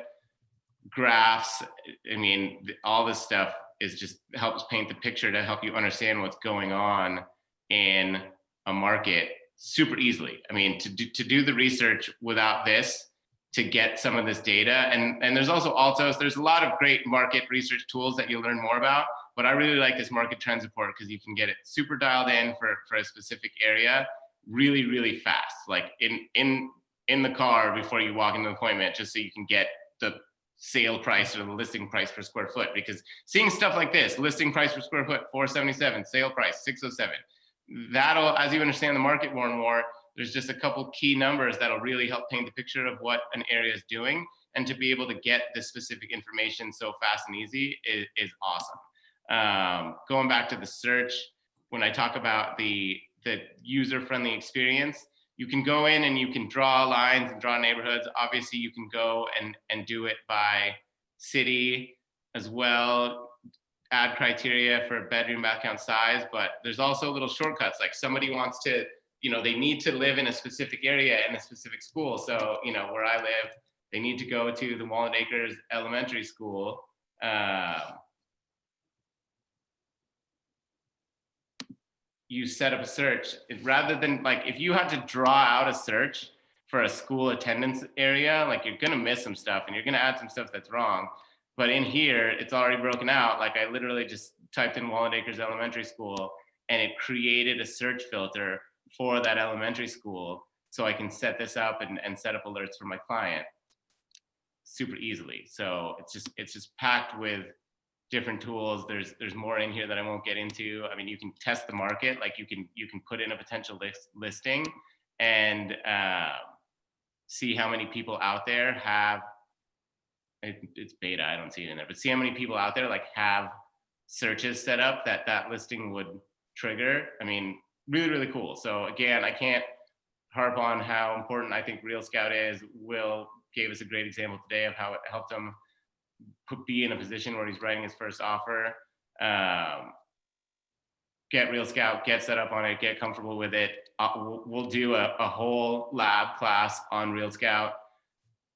[SPEAKER 1] graphs. I mean, all this stuff is just helps paint the picture to help you understand what's going on in a market super easily. I mean, to do the research without this, to get some of this data, and there's also Altos. There's a lot of great market research tools that you'll learn more about, but I really like this market trends report because you can get it super dialed in for a specific area really, really fast, like in the car before you walk into the appointment, just so you can get the sale price or the listing price per square foot. Because seeing stuff like this, listing price per square foot, 477, sale price, 607, that'll, as you understand the market more and more, there's just a couple key numbers that'll really help paint the picture of what an area is doing. And to be able to get this specific information so fast and easy is awesome. Going back to the search, when I talk about the user-friendly experience, you can go in and you can draw lines and draw neighborhoods. Obviously, you can go and do it by city as well, add criteria for bedroom, bath count, size, but there's also little shortcuts. Like somebody wants to, you know, they need to live in a specific area in a specific school. So, you know, where I live, they need to go to the Walnut Acres Elementary School. You set up a search rather than, like, if you had to draw out a search for a school attendance area, like, you're gonna miss some stuff and you're gonna add some stuff that's wrong. But in here, it's already broken out. Like, I literally just typed in Walnut Acres Elementary School and it created a search filter for that elementary school. So I can set this up and set up alerts for my client super easily. So it's just packed with different tools. There's more in here that I won't get into. I mean, you can test the market. Like you can put in a potential listing and see how many people out there have, it's beta, I don't see it in there, but see how many people out there like have searches set up that listing would trigger. I mean, really, really cool. So again, I can't harp on how important I think Real Scout is. Will gave us a great example today of how it helped him be in a position where he's writing his first offer. Get Real Scout, get set up on it, get comfortable with it. We'll do a whole lab class on Real Scout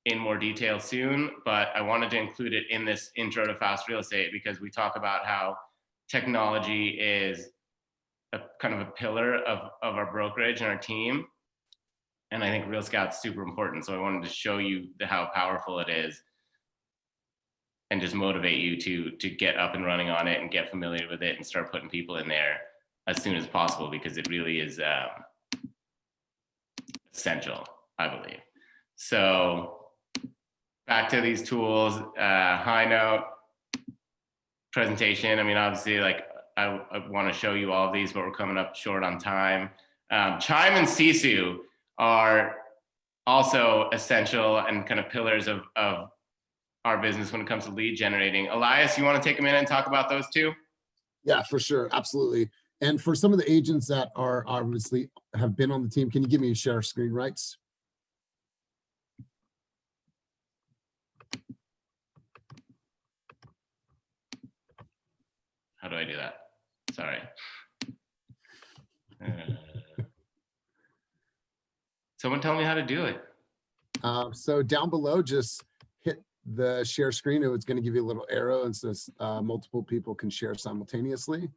[SPEAKER 1] in more detail soon, but I wanted to include it in this intro to fast real estate because we talk about how technology is a kind of a pillar of our brokerage and our team. And I think Real Scout's super important. So I wanted to show you how powerful it is and just motivate you to get up and running on it and get familiar with it and start putting people in there as soon as possible, because it really is essential, I believe. So back to these tools, high note presentation. I mean, obviously, like I want to show you all of these, but we're coming up short on time. Chime and Sisu are also essential and kind of pillars of our business when it comes to lead generating. Elias, you want to take a minute and talk about those two?
[SPEAKER 6] Yeah, for sure. Absolutely. And for some of the agents that are obviously have been on the team, can you give me share screen rights?
[SPEAKER 1] How do I do that? Sorry. Someone tell me how to do it.
[SPEAKER 6] So down below, just hit the share screen. It's going to give you a little arrow and says multiple people can share simultaneously.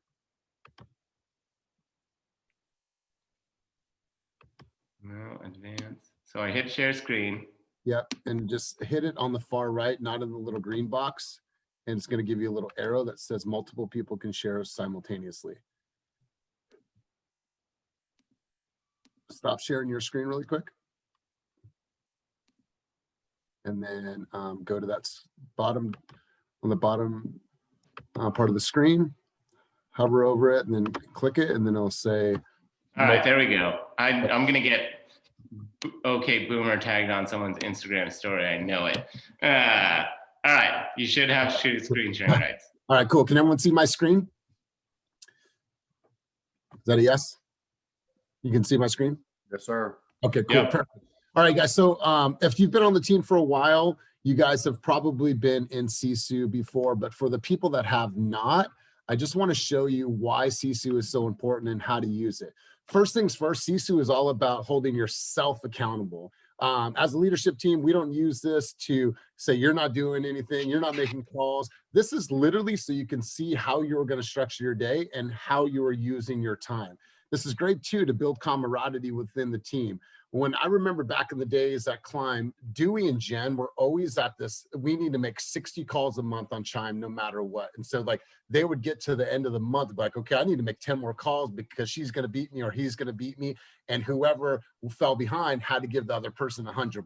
[SPEAKER 1] No, advance. So I hit share screen.
[SPEAKER 6] Yep, and just hit it on the far right, not in the little green box. And it's going to give you a little arrow that says multiple people can share simultaneously. Stop sharing your screen really quick. And then go to that bottom, on the bottom part of the screen, hover over it and then click it, and then it'll say.
[SPEAKER 1] All right, there we go. I'm gonna get okay boomer tagged on someone's Instagram story. I know it. All right, you should have screen sharing rights.
[SPEAKER 6] All right, cool. Can everyone see my screen? Is that a yes? You can see my screen?
[SPEAKER 11] Yes, sir.
[SPEAKER 6] Okay, cool.
[SPEAKER 1] Yep.
[SPEAKER 6] Perfect. All right, guys. So if you've been on the team for a while, you guys have probably been in Sisu before, but for the people that have not, I just want to show you why Sisu is so important and how to use it. First things first, Sisu is all about holding yourself accountable. As a leadership team, we don't use this to say you're not doing anything, you're not making calls. This is literally so you can see how you're going to structure your day and how you are using your time. This is great too to build camaraderie within the team. When I remember back in the days at Climb, Dewey and Jen were always at this, we need to make 60 calls a month on Chime no matter what. And so like they would get to the end of the month like, okay, I need to make 10 more calls because she's going to beat me or he's going to beat me. And whoever fell behind had to give the other person $100.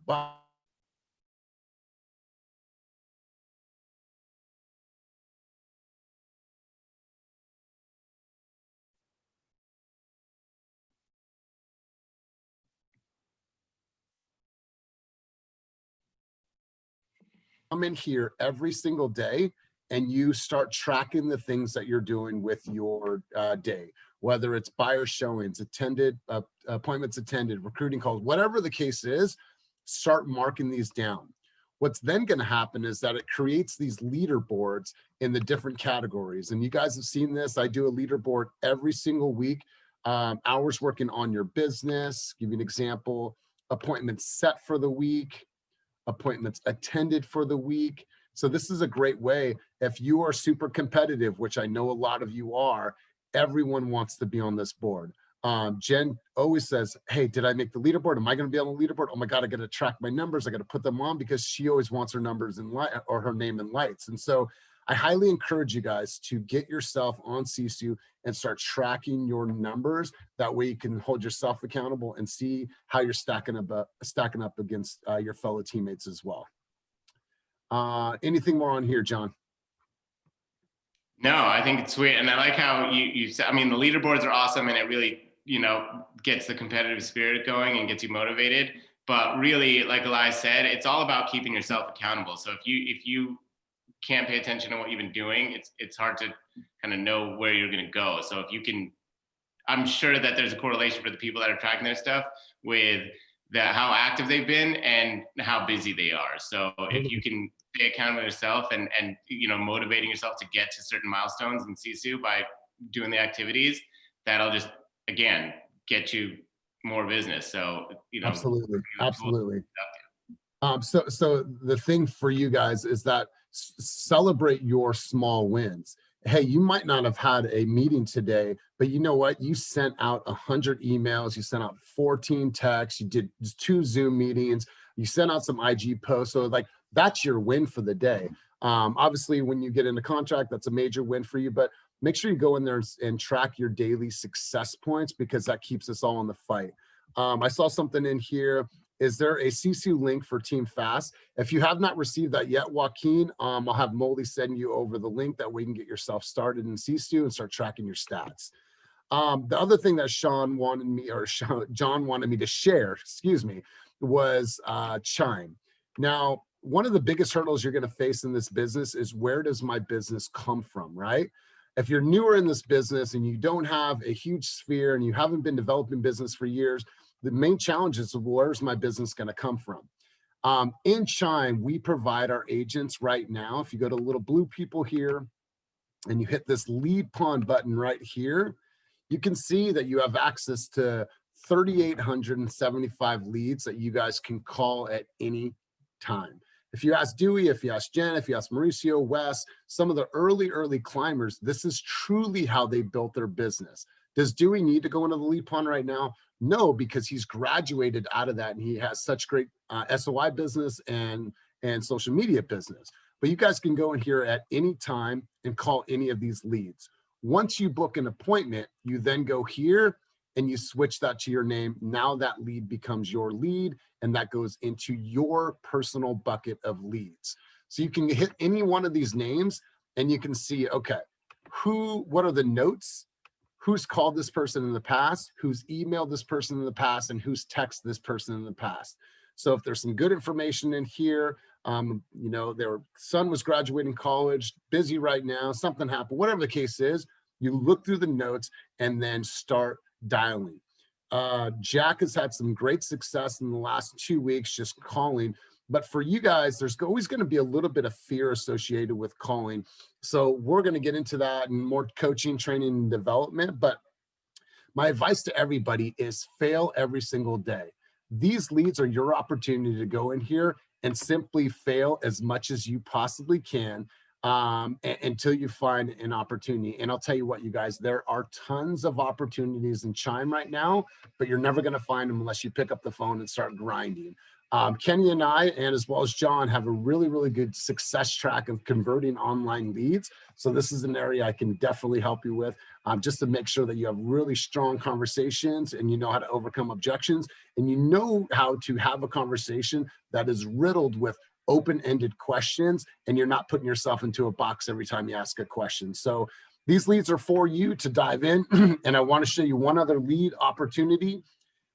[SPEAKER 6] Come in here every single day and you start tracking the things that you're doing with your day, whether it's buyer showings, attended, appointments attended, recruiting calls, whatever the case is, start marking these down. What's then going to happen is that it creates these leaderboards in the different categories. And you guys have seen this. I do a leaderboard every single week. Hours working on your business, give you an example, appointments set for the week, appointments attended for the week. So this is a great way. If you are super competitive, which I know a lot of you are, everyone wants to be on this board. Jen always says, hey, did I make the leaderboard? Am I going to be on the leaderboard? Oh my God, I got to track my numbers. I got to put them on because she always wants her numbers in light or her name in lights. And so I highly encourage you guys to get yourself on Sisu and start tracking your numbers. That way you can hold yourself accountable and see how you're stacking up against your fellow teammates as well. Anything more on here, John?
[SPEAKER 1] No, I think it's sweet. And I like how you said, I mean, the leaderboards are awesome and it really, gets the competitive spirit going and gets you motivated. But really, like Elias said, it's all about keeping yourself accountable. So if you can't pay attention to what you've been doing, it's hard to kind of know where you're going to go. So if you can, I'm sure that there's a correlation for the people that are tracking their stuff with how active they've been and how busy they are. So if you can stay accountable to yourself and motivating yourself to get to certain milestones in Sisu by doing the activities, that'll just, again, get you more business. So,
[SPEAKER 6] Absolutely. So the thing for you guys is that celebrate your small wins. Hey, you might not have had a meeting today, but you know what? You sent out 100 emails, you sent out 14 texts, you did 2 Zoom meetings, you sent out some IG posts. So like that's your win for the day. Obviously, when you get into contract, that's a major win for you, but make sure you go in there and track your daily success points because that keeps us all in the fight. I saw something in here. is there a CSU link for Team Fast? If you have not received that yet, Joaquin, I'll have Molly send you over the link that way you can get yourself started in CSU and start tracking your stats. The other thing that John wanted me to share, excuse me, was Chime. Now, one of the biggest hurdles you're going to face in this business is, where does my business come from, right? If you're newer in this business and you don't have a huge sphere and you haven't been developing business for years, the main challenge is, where's my business going to come from? In Chime, we provide our agents right now. If you go to little blue people here and you hit this lead pawn button right here, you can see that you have access to 3,875 leads that you guys can call at any time. If you ask Dewey, if you ask Jen, if you ask Mauricio, Wes, some of the early climbers, this is truly how they built their business. Does Dewey need to go into the lead pawn right now? No, because he's graduated out of that and he has such great SOI business and social media business. But you guys can go in here at any time and call any of these leads. Once you book an appointment, you then go here and you switch that to your name. Now that lead becomes your lead, and that goes into your personal bucket of leads. So you can hit any one of these names and you can see, okay, what are the notes? Who's called this person in the past, who's emailed this person in the past, and who's texted this person in the past. So if there's some good information in here, you know, their son was graduating college, busy right now, something happened, whatever the case is, you look through the notes and then start dialing. Jack has had some great success in the last 2 weeks just calling. But for you guys, there's always going to be a little bit of fear associated with calling. So we're going to get into that and more coaching, training, and development. But my advice to everybody is fail every single day. These leads are your opportunity to go in here and simply fail as much as you possibly can until you find an opportunity. And I'll tell you what, you guys, there are tons of opportunities in Chime right now, but you're never going to find them unless you pick up the phone and start grinding. Kenny and I, and as well as John, have a really good success track of converting online leads. So this is an area I can definitely help you with, just to make sure that you have really strong conversations and you know how to overcome objections and you know how to have a conversation that is riddled with open-ended questions and you're not putting yourself into a box every time you ask a question. So these leads are for you to dive in. And I want to show you one other lead opportunity.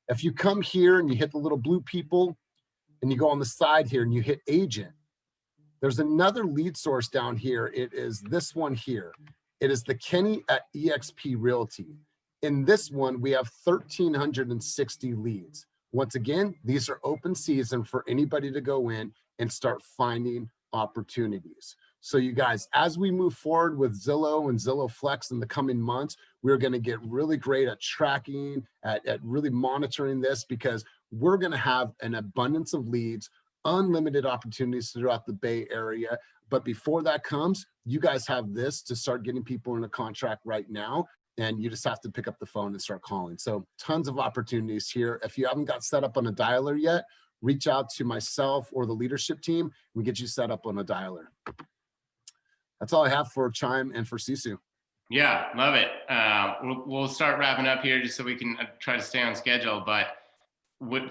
[SPEAKER 6] If you come here and you hit the little blue people, and you go on the side here and you hit agent, there's another lead source down here. It is this one here. It is the Kenny at eXp Realty. In this one, we have 1,360 leads. Once again, these are open season for anybody to go in and start finding opportunities. So you guys, as we move forward with Zillow and Zillow Flex in the coming months, we're going to get really great at tracking, at really monitoring this, because we're going to have an abundance of leads, unlimited opportunities throughout the Bay Area. But before that comes, you guys have this to start getting people in a contract right now. And you just have to pick up the phone and start calling. So tons of opportunities here. If you haven't got set up on a dialer yet, reach out to myself or the leadership team. We get you set up on a dialer. That's all I have for Chime and for Sisu.
[SPEAKER 1] Yeah, love it. We'll start wrapping up here just so we can try to stay on schedule. But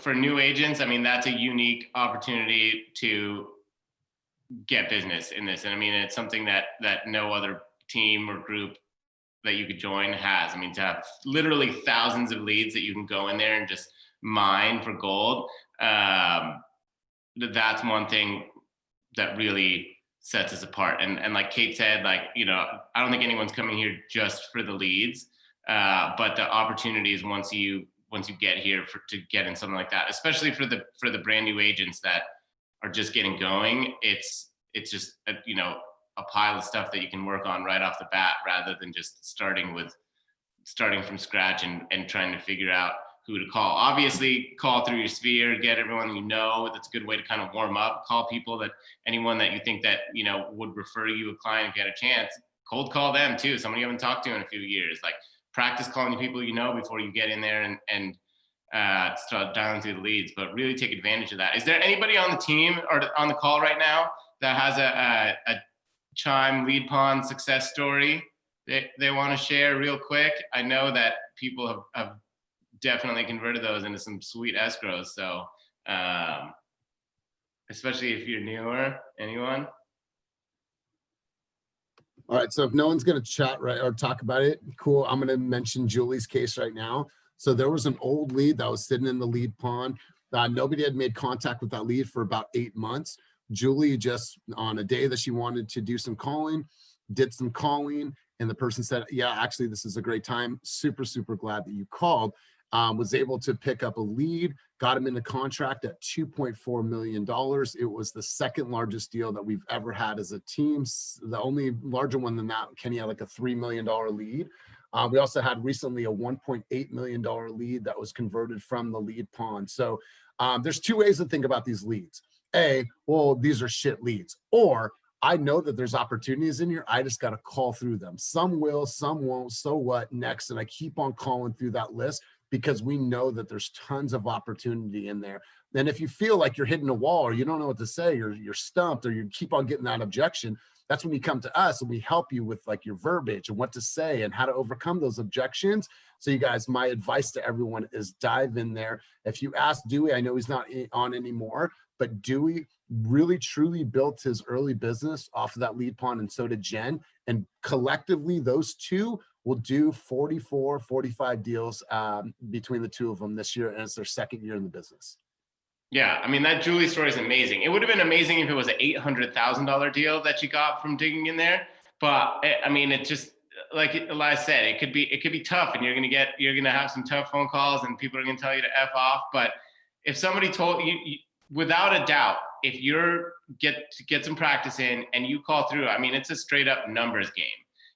[SPEAKER 1] for new agents, I mean, that's a unique opportunity to get business in this. And I mean, it's something that no other team or group that you could join has. I mean, to have literally thousands of leads that you can go in there and just mine for gold. That's one thing that really sets us apart. And like Kate said, like, you know, I don't think anyone's coming here just for the leads, but the opportunities once you get here to get in something like that, especially for the brand new agents that are just getting going, it's just you know, a pile of stuff that you can work on right off the bat, rather than just starting from scratch and trying to figure out who to call. Obviously, call through your sphere, get everyone you know. That's a good way to kind of warm up. Call people, anyone that you think that, you know, would refer you a client if you had a chance. Cold call them too. Somebody you haven't talked to in a few years. Like, practice calling the people you know before you get in there and start dialing through the leads. But really take advantage of that. Is there anybody on the team or on the call right now that has a Chime lead pawn success story they want to share real quick? I know that people have definitely converted those into some sweet escrows. So especially if you're newer. Anyone?
[SPEAKER 6] All right, so if no one's going to chat right or talk about it, cool. I'm going to mention Julie's case right now. So there was an old lead that was sitting in the lead pond. Nobody had made contact with that lead for about 8 months. Julie just on a day that she wanted to do some calling, did some calling, and the person said, yeah, actually, this is a great time. Super, super glad that you called. Was able to pick up a lead, got him into contract at $2.4 million. It was the second largest deal that we've ever had as a team. The only larger one than that, Kenny had like a $3 million lead. We also had recently a $1.8 million lead that was converted from the lead pond. So there's two ways to think about these leads. A, well, these are shit leads. Or I know that there's opportunities in here. I just got to call through them. Some will, some won't. So what? Next. And I keep on calling through that list because we know that there's tons of opportunity in there. And if you feel like you're hitting a wall or you don't know what to say, or you're stumped, or you keep on getting that objection, that's when you come to us and we help you with like your verbiage and what to say and how to overcome those objections. So you guys, my advice to everyone is dive in there. If you ask Dewey, I know he's not on anymore, but Dewey really truly built his early business off of that lead pond, and so did Jen. And collectively, those two will do 44, 45 deals between the two of them this year, and it's their second year in the business.
[SPEAKER 1] Yeah, I mean, that Julie story is amazing. It would have been amazing if it was an $800,000 deal that you got from digging in there. But I mean, it just, like Elias said, it could be tough, and you're gonna have some tough phone calls, and people are gonna tell you to F off. But if somebody told you, without a doubt, if you're get some practice in and you call through, I mean, it's a straight up numbers game.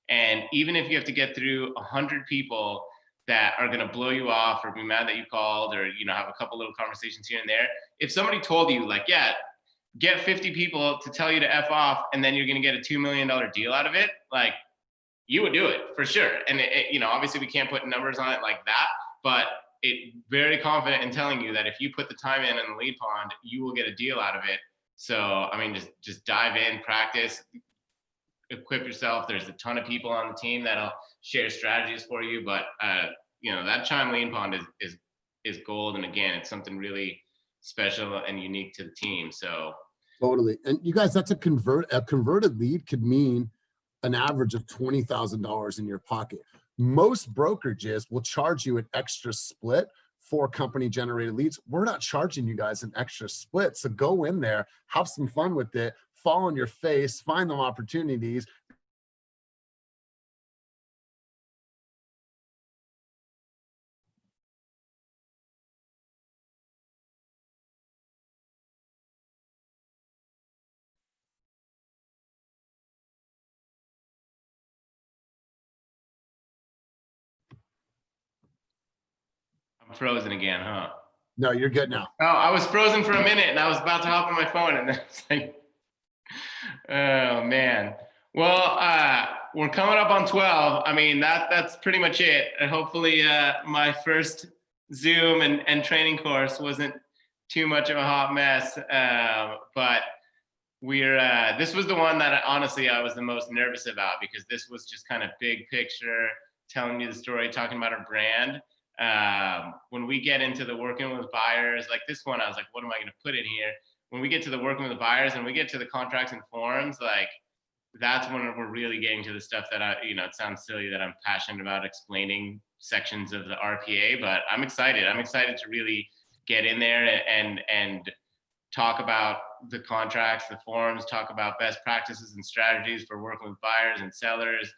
[SPEAKER 1] And even if you have to get through 100 people that are going to blow you off or be mad that you called, or, you know, have a couple little conversations here and there, if somebody told you like, yeah, get 50 people to tell you to F off, and then you're going to get a $2 million deal out of it, like, you would do it for sure. And you know, obviously we can't put numbers on it like that, but it very confident in telling you that if you put the time in the lead pond, you will get a deal out of it. So, I mean, just dive in, practice, equip yourself. There's a ton of people on the team that'll share strategies for you, but you know, that Chime lead pond is gold. And again, it's something really special and unique to the team. So
[SPEAKER 6] totally. And you guys, that's a converted lead could mean an average of $20,000 in your pocket. Most brokerages will charge you an extra split for company generated leads. We're not charging you guys an extra split. So go in there, have some fun with it, fall on your face, find them opportunities.
[SPEAKER 1] I'm frozen again, huh?
[SPEAKER 6] No, you're good now.
[SPEAKER 1] Oh, I was frozen for a minute and I was about to hop on my phone, and then it's like, oh man. Well, we're coming up on 12. I mean, that's pretty much it. And hopefully my first Zoom and training course wasn't too much of a hot mess. But this was the one that honestly I was the most nervous about, because this was just kind of big picture, telling you the story, talking about our brand. When we get into the working with buyers, like this one, I was like, what am I going to put in here? When we get to the working with the buyers and we get to the contracts and forms, like that's when we're really getting to the stuff that it sounds silly that I'm passionate about explaining sections of the RPA, but I'm excited. I'm excited to really get in there and talk about the contracts, the forms, talk about best practices and strategies for working with buyers and sellers,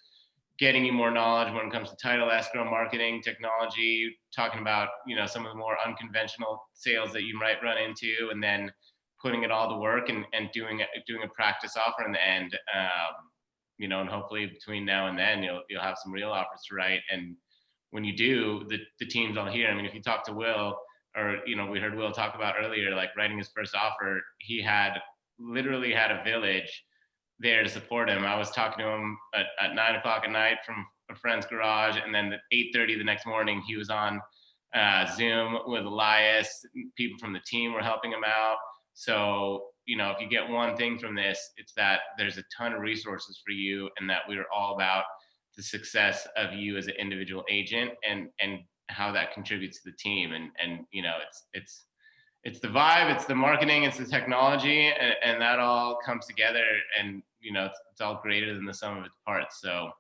[SPEAKER 1] getting you more knowledge when it comes to title, escrow, marketing, technology, talking about, some of the more unconventional sales that you might run into, and then putting it all to work and doing a practice offer in the end. And hopefully between now and then you'll have some real offers to write. And when you do, the team's all here. I mean, if you talk to Will, or, we heard Will talk about earlier, like writing his first offer, he literally had a village there to support him. I was talking to him at 9 o'clock at night from a friend's garage, and then at 8:30 the next morning he was on Zoom with Elias. People from the team were helping him out. So if you get one thing from this, it's that there's a ton of resources for you, and that we're all about the success of you as an individual agent and how that contributes to the team. And it's it's the vibe, it's the marketing, it's the technology, and that all comes together, and it's all greater than the sum of its parts. So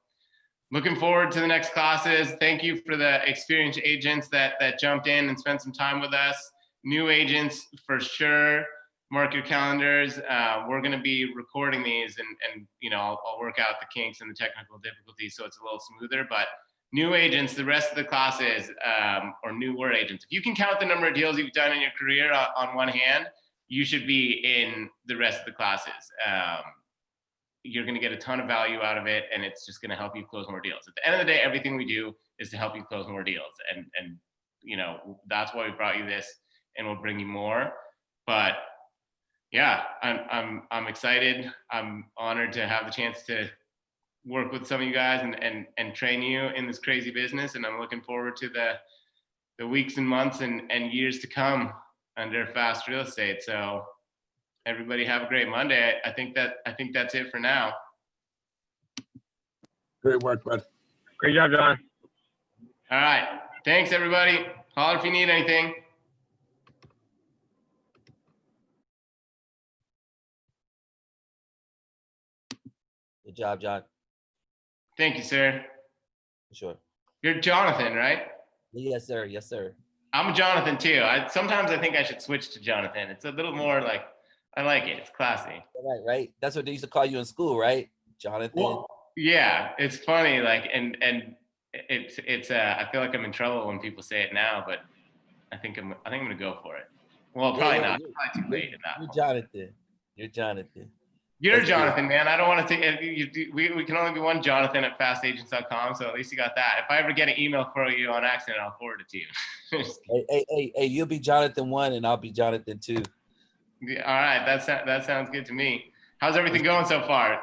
[SPEAKER 1] looking forward to the next classes. Thank you for the experienced agents that jumped in and spent some time with us. New agents, for sure, mark your calendars. We're going to be recording these, and I'll work out the kinks and the technical difficulties so it's a little smoother. But new agents, the rest of the classes, or newer agents, if you can count the number of deals you've done in your career on one hand, you should be in the rest of the classes. You're going to get a ton of value out of it, and it's just going to help you close more deals. At the end of the day, everything we do is to help you close more deals, and that's why we brought you this, and we'll bring you more. But yeah, I'm excited. I'm honored to have the chance to work with some of you guys and train you in this crazy business, and I'm looking forward to the weeks and months and years to come under Fast Real Estate. So everybody have a great Monday. I think that's it for now.
[SPEAKER 6] Great work, bud.
[SPEAKER 10] Great job, John.
[SPEAKER 1] All right. Thanks, everybody. Holler if you need anything.
[SPEAKER 11] Good job, John.
[SPEAKER 1] Thank you, sir.
[SPEAKER 11] Sure.
[SPEAKER 1] You're Jonathan, right?
[SPEAKER 11] Yes, sir. Yes, sir.
[SPEAKER 1] I'm Jonathan too. Sometimes I think I should switch to Jonathan. It's a little more like, I like it. It's classy.
[SPEAKER 11] Right, right. That's what they used to call you in school, right? Jonathan.
[SPEAKER 1] Well, yeah, it's funny. Like, and it's I feel like I'm in trouble when people say it now, but I think I'm gonna go for it. Well, probably not. Probably too late in that.
[SPEAKER 11] You're Jonathan. You're Jonathan.
[SPEAKER 1] You're Jonathan, man. I don't want to take. We can only be one Jonathan at fastagents.com, so at least you got that. If I ever get an email for you on accident, I'll forward it to you.
[SPEAKER 11] Hey, you'll be Jonathan 1 and I'll be Jonathan 2.
[SPEAKER 1] Yeah, all right, that sounds good to me. How's everything going so far?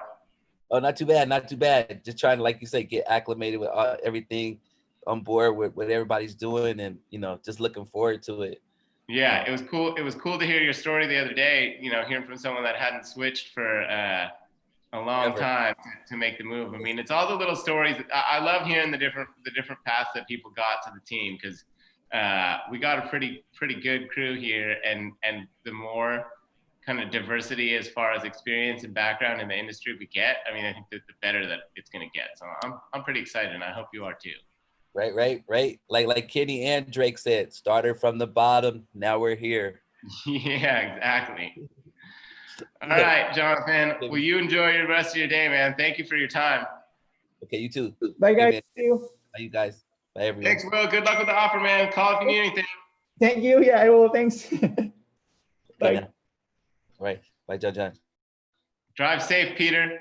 [SPEAKER 11] Oh, not too bad, not too bad. Just trying to, like you say, get acclimated with everything, on board with what everybody's doing, and just looking forward to it.
[SPEAKER 1] Yeah, it was cool. It was cool to hear your story the other day. Hearing from someone that hadn't switched for a long time to make the move. I mean, it's all the little stories. I love hearing the different paths that people got to the team, because we got a pretty good crew here, and the more kind of diversity as far as experience and background in the industry we get, I mean, I think that the better that it's going to get. So I'm pretty excited, and I hope you are too.
[SPEAKER 11] Right. Like Kenny and Drake said, started from the bottom. Now we're here.
[SPEAKER 1] Yeah, exactly. All right, Jonathan. Well, you enjoy the rest of your day, man. Thank you for your time.
[SPEAKER 11] Okay, you too.
[SPEAKER 12] Bye, guys.
[SPEAKER 11] Hey,
[SPEAKER 12] See you.
[SPEAKER 11] bye, you guys. Bye, everyone.
[SPEAKER 1] Thanks, Will. Good luck with the offer, man. Call if you need anything.
[SPEAKER 12] Thank you. Yeah, I will. Thanks. Bye.
[SPEAKER 11] All right. Bye, John.
[SPEAKER 1] Drive safe, Peter.